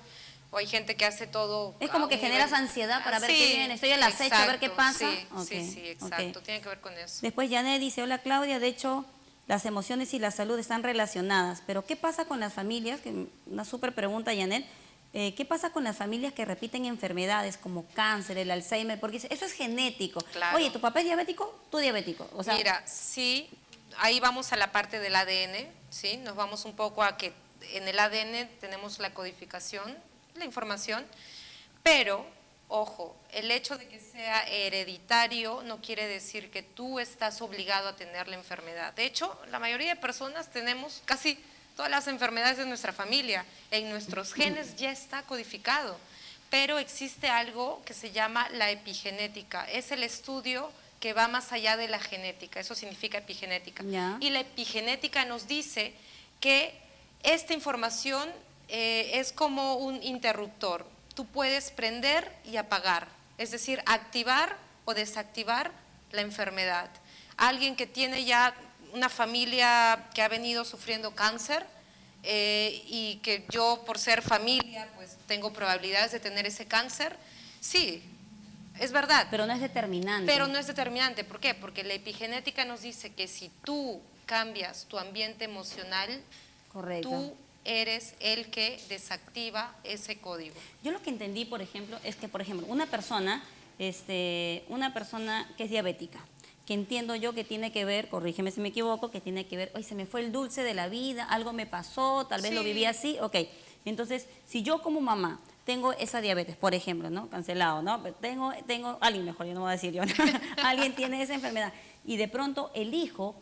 o hay gente que hace todo.
Es como
a
que
un
generas
nivel-
ansiedad para ver
Sí,
qué viene, estoy al acecho a ver qué
exacto,
pasa.
Sí,
Ok,
sí, exacto,
ok.
tiene que ver con eso.
Después Janet dice, hola Claudia, de hecho las emociones y la salud están relacionadas, pero ¿qué pasa con las familias? Una súper pregunta, Janet. ¿Qué pasa con las familias que repiten enfermedades como cáncer, el Alzheimer? Porque eso es genético.
Claro.
Oye, ¿tu papá es diabético? Tú diabético. O sea,
Mira, sí, ahí vamos a la parte del ADN, ¿sí? Nos vamos un poco a que en el ADN tenemos la codificación, la información, pero, ojo, el hecho de que sea hereditario no quiere decir que tú estás obligado a tener la enfermedad. De hecho, la mayoría de personas tenemos casi todas las enfermedades de nuestra familia. En nuestros genes ya está codificado, pero existe algo que se llama la epigenética. Es el estudio que va más allá de la genética, eso significa epigenética.
Ya.
Y la epigenética nos dice que esta información es como un interruptor. Tú puedes prender y apagar, es decir, activar o desactivar la enfermedad. Alguien que tiene ya una familia que ha venido sufriendo cáncer y que yo por ser familia pues tengo probabilidades de tener ese cáncer, sí, es verdad.
pero no es determinante.
Pero no es determinante. ¿Por qué? Porque la epigenética nos dice que si tú cambias tu ambiente emocional,
Correcto.
tú eres el que desactiva ese código.
Yo lo que entendí, por ejemplo, es que, por ejemplo, una persona que es diabética, que entiendo yo que tiene que ver, corrígeme si me equivoco, que tiene que ver, hoy se me fue el dulce de la vida, algo me pasó, tal vez lo viví así, ok. Entonces, si yo como mamá tengo esa diabetes, por ejemplo, ¿no? Cancelado, ¿no? Tengo, alguien mejor, yo no voy a decir yo, ¿no? Alguien tiene esa enfermedad y de pronto el hijo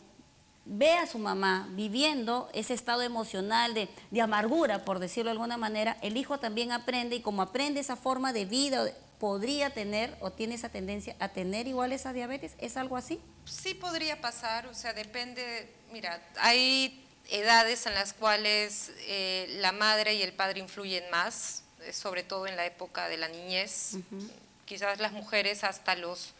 ve a su mamá viviendo ese estado emocional de amargura, por decirlo de alguna manera, el hijo también aprende y como aprende esa forma de vida, podría tener o tiene esa tendencia a tener igual esa diabetes, ¿es algo así?
Sí podría pasar, o sea, depende, mira, hay edades en las cuales la madre y el padre influyen más, sobre todo en la época de la niñez. Quizás las mujeres hasta los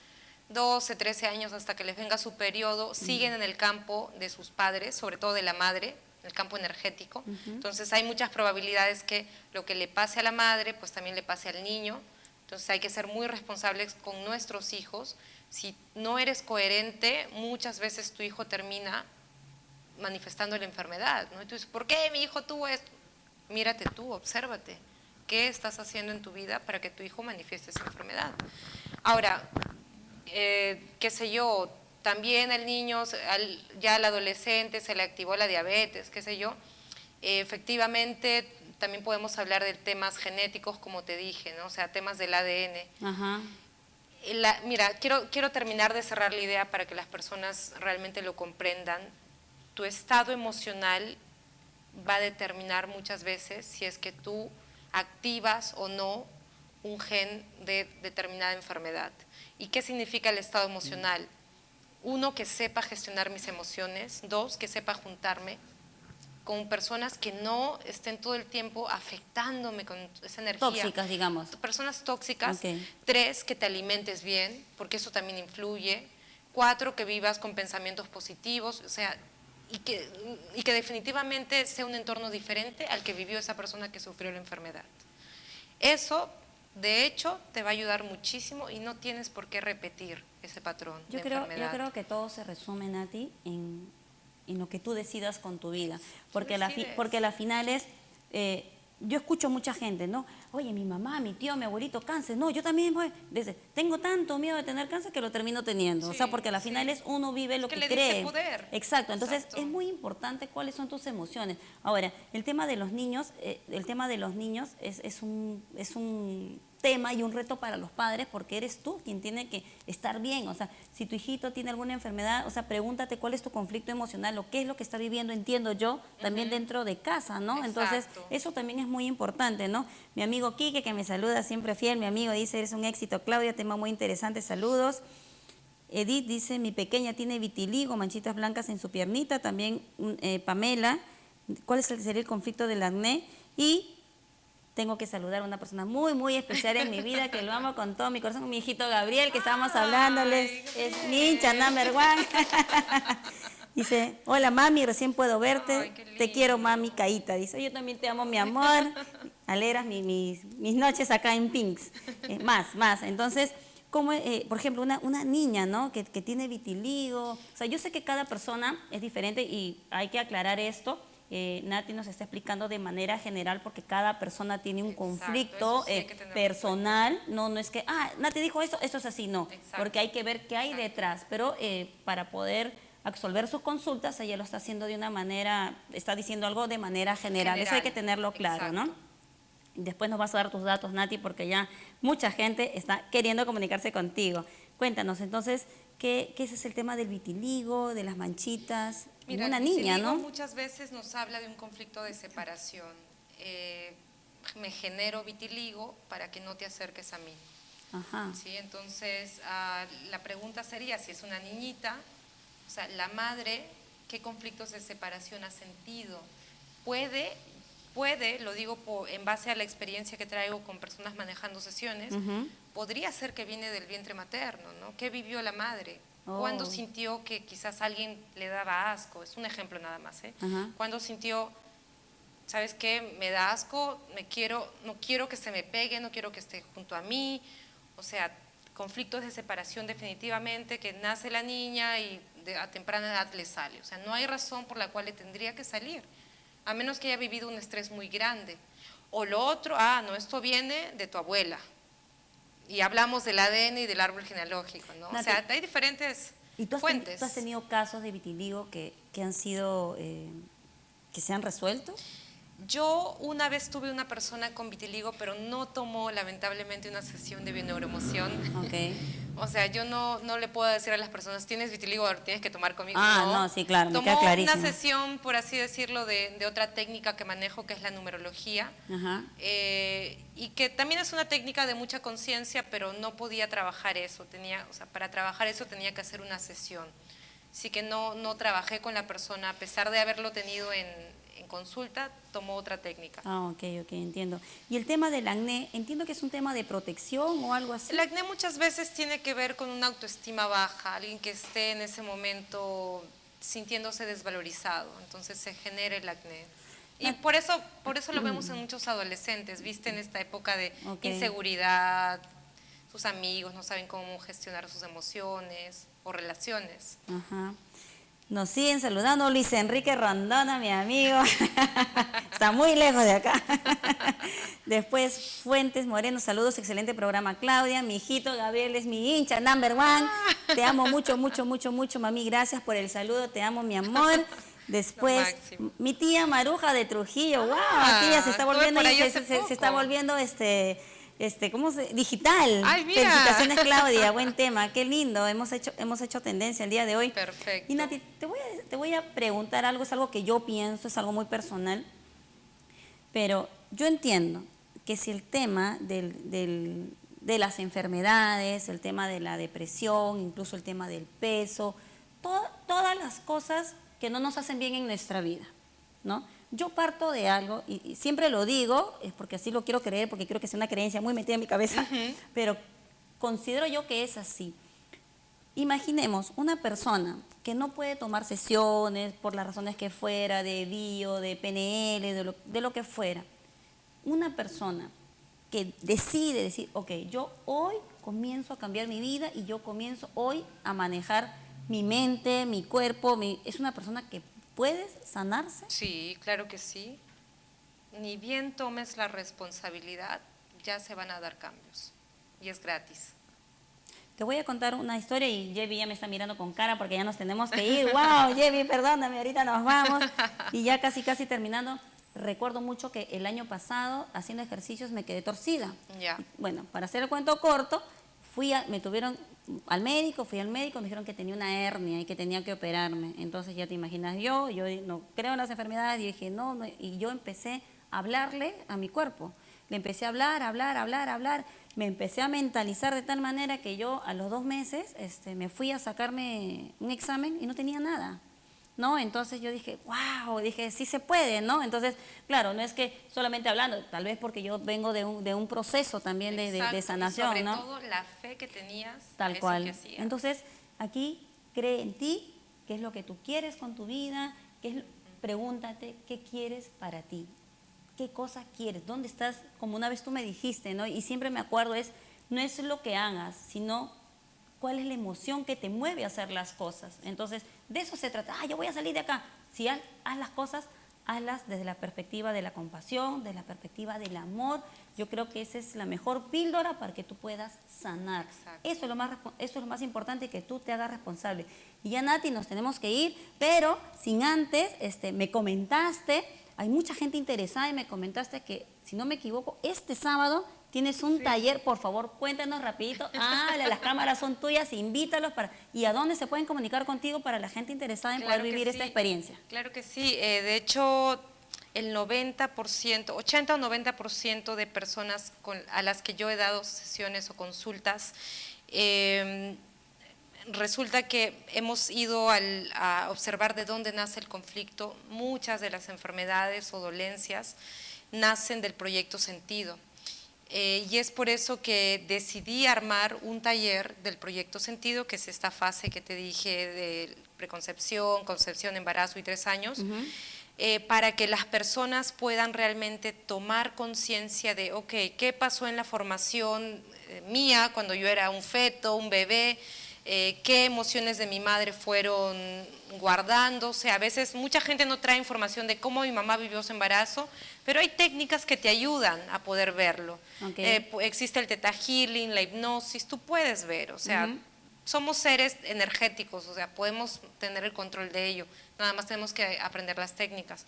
12, 13 años, hasta que les venga su periodo, siguen en el campo de sus padres, sobre todo de la madre, el campo energético. Entonces hay muchas probabilidades que lo que le pase a la madre, pues también le pase al niño. Entonces hay que ser muy responsables con nuestros hijos. Si no eres coherente, muchas veces tu hijo termina manifestando la enfermedad, ¿no? Y tú dices, ¿por qué mi hijo tuvo esto? Mírate tú, obsérvate. ¿Qué estás haciendo en tu vida para que tu hijo manifieste esa enfermedad? Ahora, qué sé yo, también el niño, ya al adolescente se le activó la diabetes, qué sé yo. Efectivamente, también podemos hablar de temas genéticos, como te dije, ¿no? O sea, temas del ADN.
Ajá.
Mira, quiero terminar de cerrar la idea para que las personas realmente lo comprendan. Tu estado emocional va a determinar muchas veces si es que tú activas o no un gen de determinada enfermedad. ¿Y qué significa el estado emocional? Uno, que sepa gestionar mis emociones. Dos, que sepa juntarme con personas que no estén todo el tiempo afectándome con esa energía.
Tóxicas, digamos.
Personas tóxicas.
Ok.
Tres, que te alimentes bien, porque eso también influye. 4, que vivas con pensamientos positivos, o sea, y que definitivamente sea un entorno diferente al que vivió esa persona que sufrió la enfermedad. Eso, de hecho, te va a ayudar muchísimo y no tienes por qué repetir ese patrón de enfermedad.
Yo creo que todo se resume, Nati, en lo que tú decidas con tu vida. Porque la final es, yo escucho mucha gente, ¿no? Oye, mi mamá, mi tío, mi abuelito, cáncer. No, yo también tengo tanto miedo de tener cáncer que lo termino teniendo. Sí, o sea, porque la final es uno vive lo que cree.
Dice poder.
Exacto. Entonces, es muy importante cuáles son tus emociones. Ahora, el tema de los niños, es un tema y un reto para los padres, porque eres tú quien tiene que estar bien. O sea, si tu hijito tiene alguna enfermedad, o sea, pregúntate cuál es tu conflicto emocional, o qué es lo que está viviendo, entiendo yo, también dentro de casa, ¿no?
Exacto.
Entonces, eso también es muy importante, ¿no? Mi amigo Quique, que me saluda siempre fiel, mi amigo dice, eres un éxito, Claudia, tema muy interesante, saludos. Edith dice, mi pequeña tiene vitiligo, manchitas blancas en su piernita. También Pamela, ¿cuál sería el conflicto del acné? Y tengo que saludar a una persona muy, muy especial en mi vida, que lo amo con todo mi corazón, mi hijito Gabriel, que estábamos hablándoles, es mi hincha number one. Dice, hola mami, recién puedo verte, te quiero mami, Caíta. Dice, yo también te amo, mi amor, alegras mis noches acá en Pinks. Más. Entonces, como, por ejemplo, una niña, ¿no? que tiene vitiligo, o sea, yo sé que cada persona es diferente y hay que aclarar esto. Nati nos está explicando de manera general, porque cada persona tiene un conflicto personal. No es que, Nati dijo esto es así, no. Exacto. Porque hay que ver qué hay detrás. Pero para poder absolver sus consultas, ella lo está haciendo de una manera, está diciendo algo de manera general. Eso hay que tenerlo claro, exacto, ¿no? Después nos vas a dar tus datos, Nati, porque ya mucha gente está queriendo comunicarse contigo. Cuéntanos, entonces, ¿qué es el tema del vitiligo, de las manchitas?
Mira,
una niña, ¿no?
Muchas veces nos habla de un conflicto de separación. Me genero vitiligo para que no te acerques a mí.
Ajá.
¿Sí? Entonces, la pregunta sería, si es una niñita, o sea, la madre, ¿qué conflictos de separación ha sentido? Puede, lo digo en base a la experiencia que traigo con personas manejando sesiones, podría ser que viene del vientre materno, ¿no? ¿Qué vivió la madre? ¿Cuándo sintió que quizás alguien le daba asco? Es un ejemplo nada más, ¿eh? ¿Cuándo sintió, sabes qué, me da asco, no quiero que se me pegue, no quiero que esté junto a mí? O sea, conflictos de separación definitivamente, que nace la niña y a temprana edad le sale. O sea, no hay razón por la cual le tendría que salir, a menos que haya vivido un estrés muy grande. O lo otro, no, esto viene de tu abuela. Y hablamos del ADN y del árbol genealógico, ¿no? Nati, o sea, hay diferentes fuentes.
¿Tú has tenido casos de vitiligo que han sido, que se han resuelto?
Yo una vez tuve una persona con vitiligo, pero no tomó lamentablemente una sesión de bioneuroemoción.
Okay.
O sea, yo no le puedo decir a las personas, tienes vitiligo, ahora tienes que tomar conmigo.
No, sí, claro, me queda clarísimo.
Tomó una sesión, por así decirlo, de otra técnica que manejo, que es la numerología. Y que también es una técnica de mucha conciencia, pero no podía trabajar eso. Para trabajar eso tenía que hacer una sesión. Así que no trabajé con la persona, a pesar de haberlo tenido en consulta, tomó otra técnica.
Ok, entiendo. ¿Y el tema del acné, entiendo que es un tema de protección o algo así?
El acné muchas veces tiene que ver con una autoestima baja, alguien que esté en ese momento sintiéndose desvalorizado, entonces se genera el acné. Y por eso lo vemos en muchos adolescentes, ¿viste? En esta época de inseguridad, sus amigos no saben cómo gestionar sus emociones o relaciones.
Nos siguen saludando Luis Enrique Rondona, mi amigo. Está muy lejos de acá. Después Fuentes Moreno, saludos, excelente programa, Claudia. Mi hijito Gabriel es mi hincha, number one. Te amo mucho, mami, gracias por el saludo, te amo, mi amor. Después, mi tía Maruja de Trujillo, wow, tía, se está volviendo, se está volviendo ¿cómo se? Digital.
Ay, mira.
Felicitaciones, Claudia, buen tema, qué lindo, hemos hecho tendencia el día de hoy.
Perfecto.
Y Nati, te voy a preguntar algo, es algo que yo pienso, es algo muy personal, pero yo entiendo que si el tema de las enfermedades, el tema de la depresión, incluso el tema del peso, todas las cosas que no nos hacen bien en nuestra vida, ¿no? Yo parto de algo, y siempre lo digo, es porque así lo quiero creer, porque creo que es una creencia muy metida en mi cabeza, pero considero yo que es así. imaginemos una persona que no puede tomar sesiones por las razones que fuera, de bio, de PNL, de lo que fuera. Una persona que decide decir, ok, yo hoy comienzo a cambiar mi vida y yo comienzo hoy a manejar mi mente, mi cuerpo, es una persona que puede sanarse.
Sí, claro que sí. Ni bien tomes la responsabilidad, ya se van a dar cambios y es gratis.
Te voy a contar una historia y Jevi ya me está mirando con cara porque ya nos tenemos que ir. ¡Wow, Jevi, perdóname, ahorita nos vamos! Y ya casi terminando, recuerdo mucho que el año pasado, haciendo ejercicios, me quedé torcida.
Ya.
Bueno, para hacer el cuento corto, me tuvieron al médico, fui al médico, me dijeron que tenía una hernia y que tenía que operarme. Entonces ya te imaginas, yo no creo en las enfermedades, y dije no, y yo empecé a hablarle a mi cuerpo. Le empecé a hablar. Me empecé a mentalizar de tal manera que yo a los 2 meses me fui a sacarme un examen y no tenía nada, ¿no? Entonces yo dije, wow, dije, sí se puede, ¿no? Entonces, claro, no es que solamente hablando, tal vez porque yo vengo de un proceso también de sanación,
sobre
¿no?
todo la fe que tenías.
Tal cual.
Que hacías.
Entonces, aquí cree en ti, qué es lo que tú quieres con tu vida, pregúntate qué quieres para ti. ¿Qué cosa quieres? ¿Dónde estás? Como una vez tú me dijiste, ¿no? Y siempre me acuerdo, no es lo que hagas, sino cuál es la emoción que te mueve a hacer las cosas. Entonces, de eso se trata. Yo voy a salir de acá. Si haz las cosas, hazlas desde la perspectiva de la compasión, de la perspectiva del amor. Yo creo que esa es la mejor píldora para que tú puedas sanar. Eso es lo más importante, que tú te hagas responsable. Y ya, Nati, nos tenemos que ir, pero sin antes, me comentaste, hay mucha gente interesada y me comentaste que, si no me equivoco, este sábado tienes un taller. Por favor, cuéntanos rapidito. Las cámaras son tuyas, invítalos ¿y a dónde se pueden comunicar contigo para la gente interesada en poder vivir esta experiencia?
Claro que sí. De hecho, el 90%, 80 o 90% de personas a las que yo he dado sesiones o consultas, resulta que hemos ido a observar de dónde nace el conflicto. Muchas de las enfermedades o dolencias nacen del proyecto Sentido. Y es por eso que decidí armar un taller del proyecto Sentido, que es esta fase que te dije de preconcepción, concepción, embarazo y 3 años, para que las personas puedan realmente tomar conciencia de, ok, ¿qué pasó en la formación mía cuando yo era un feto, un bebé? Qué emociones de mi madre fueron guardándose. A veces mucha gente no trae información de cómo mi mamá vivió su embarazo, pero hay técnicas que te ayudan a poder verlo. Existe el Theta Healing, la hipnosis, tú puedes ver, o sea, somos seres energéticos, o sea, podemos tener el control de ello, nada más tenemos que aprender las técnicas.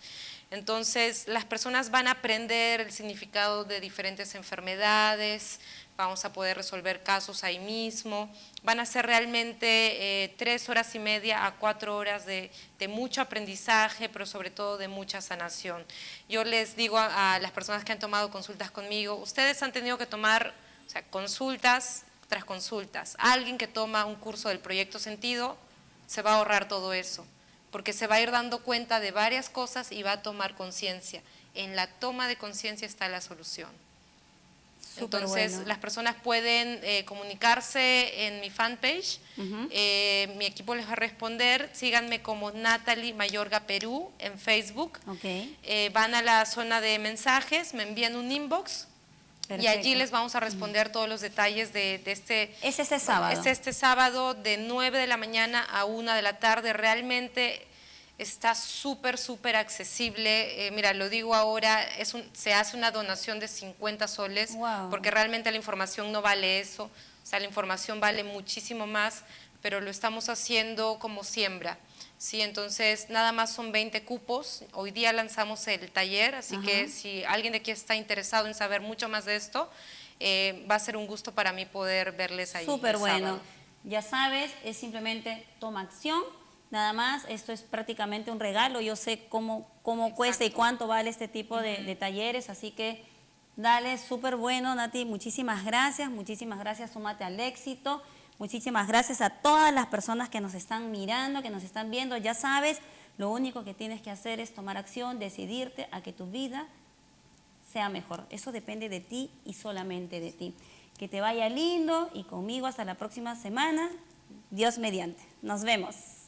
Entonces, las personas van a aprender el significado de diferentes enfermedades, vamos a poder resolver casos ahí mismo, van a ser realmente 3 horas y media a 4 horas de mucho aprendizaje, pero sobre todo de mucha sanación. Yo les digo a las personas que han tomado consultas conmigo, ustedes han tenido que tomar, o sea, consultas tras consultas. Alguien que toma un curso del Proyecto Sentido se va a ahorrar todo eso, porque se va a ir dando cuenta de varias cosas y va a tomar conciencia. En la toma de conciencia está la solución. Entonces, las personas pueden comunicarse en mi fanpage, mi equipo les va a responder, síganme como Natalie Mayorga Perú en Facebook, van a la zona de mensajes, me envían un inbox. Perfecto. Y allí les vamos a responder todos los detalles de este…
¿Es este sábado?
Es este sábado de 9 de la mañana a 1 de la tarde, realmente… Está súper accesible, mira, lo digo ahora, se hace una donación de 50 soles, porque realmente la información no vale eso, o sea, la información vale muchísimo más, pero lo estamos haciendo como siembra, ¿sí? Entonces, nada más son 20 cupos, hoy día lanzamos el taller, así que si alguien de aquí está interesado en saber mucho más de esto, va a ser un gusto para mí poder verles ahí.
Súper bueno, ya sabes, es simplemente toma acción. Nada más, esto es prácticamente un regalo, yo sé cómo cuesta y cuánto vale este tipo de talleres, así que dale, súper bueno, Nati, muchísimas gracias, súmate al éxito, muchísimas gracias a todas las personas que nos están mirando, que nos están viendo, ya sabes, lo único que tienes que hacer es tomar acción, decidirte a que tu vida sea mejor, eso depende de ti y solamente de ti. Que te vaya lindo y conmigo hasta la próxima semana. Dios mediante. Nos vemos.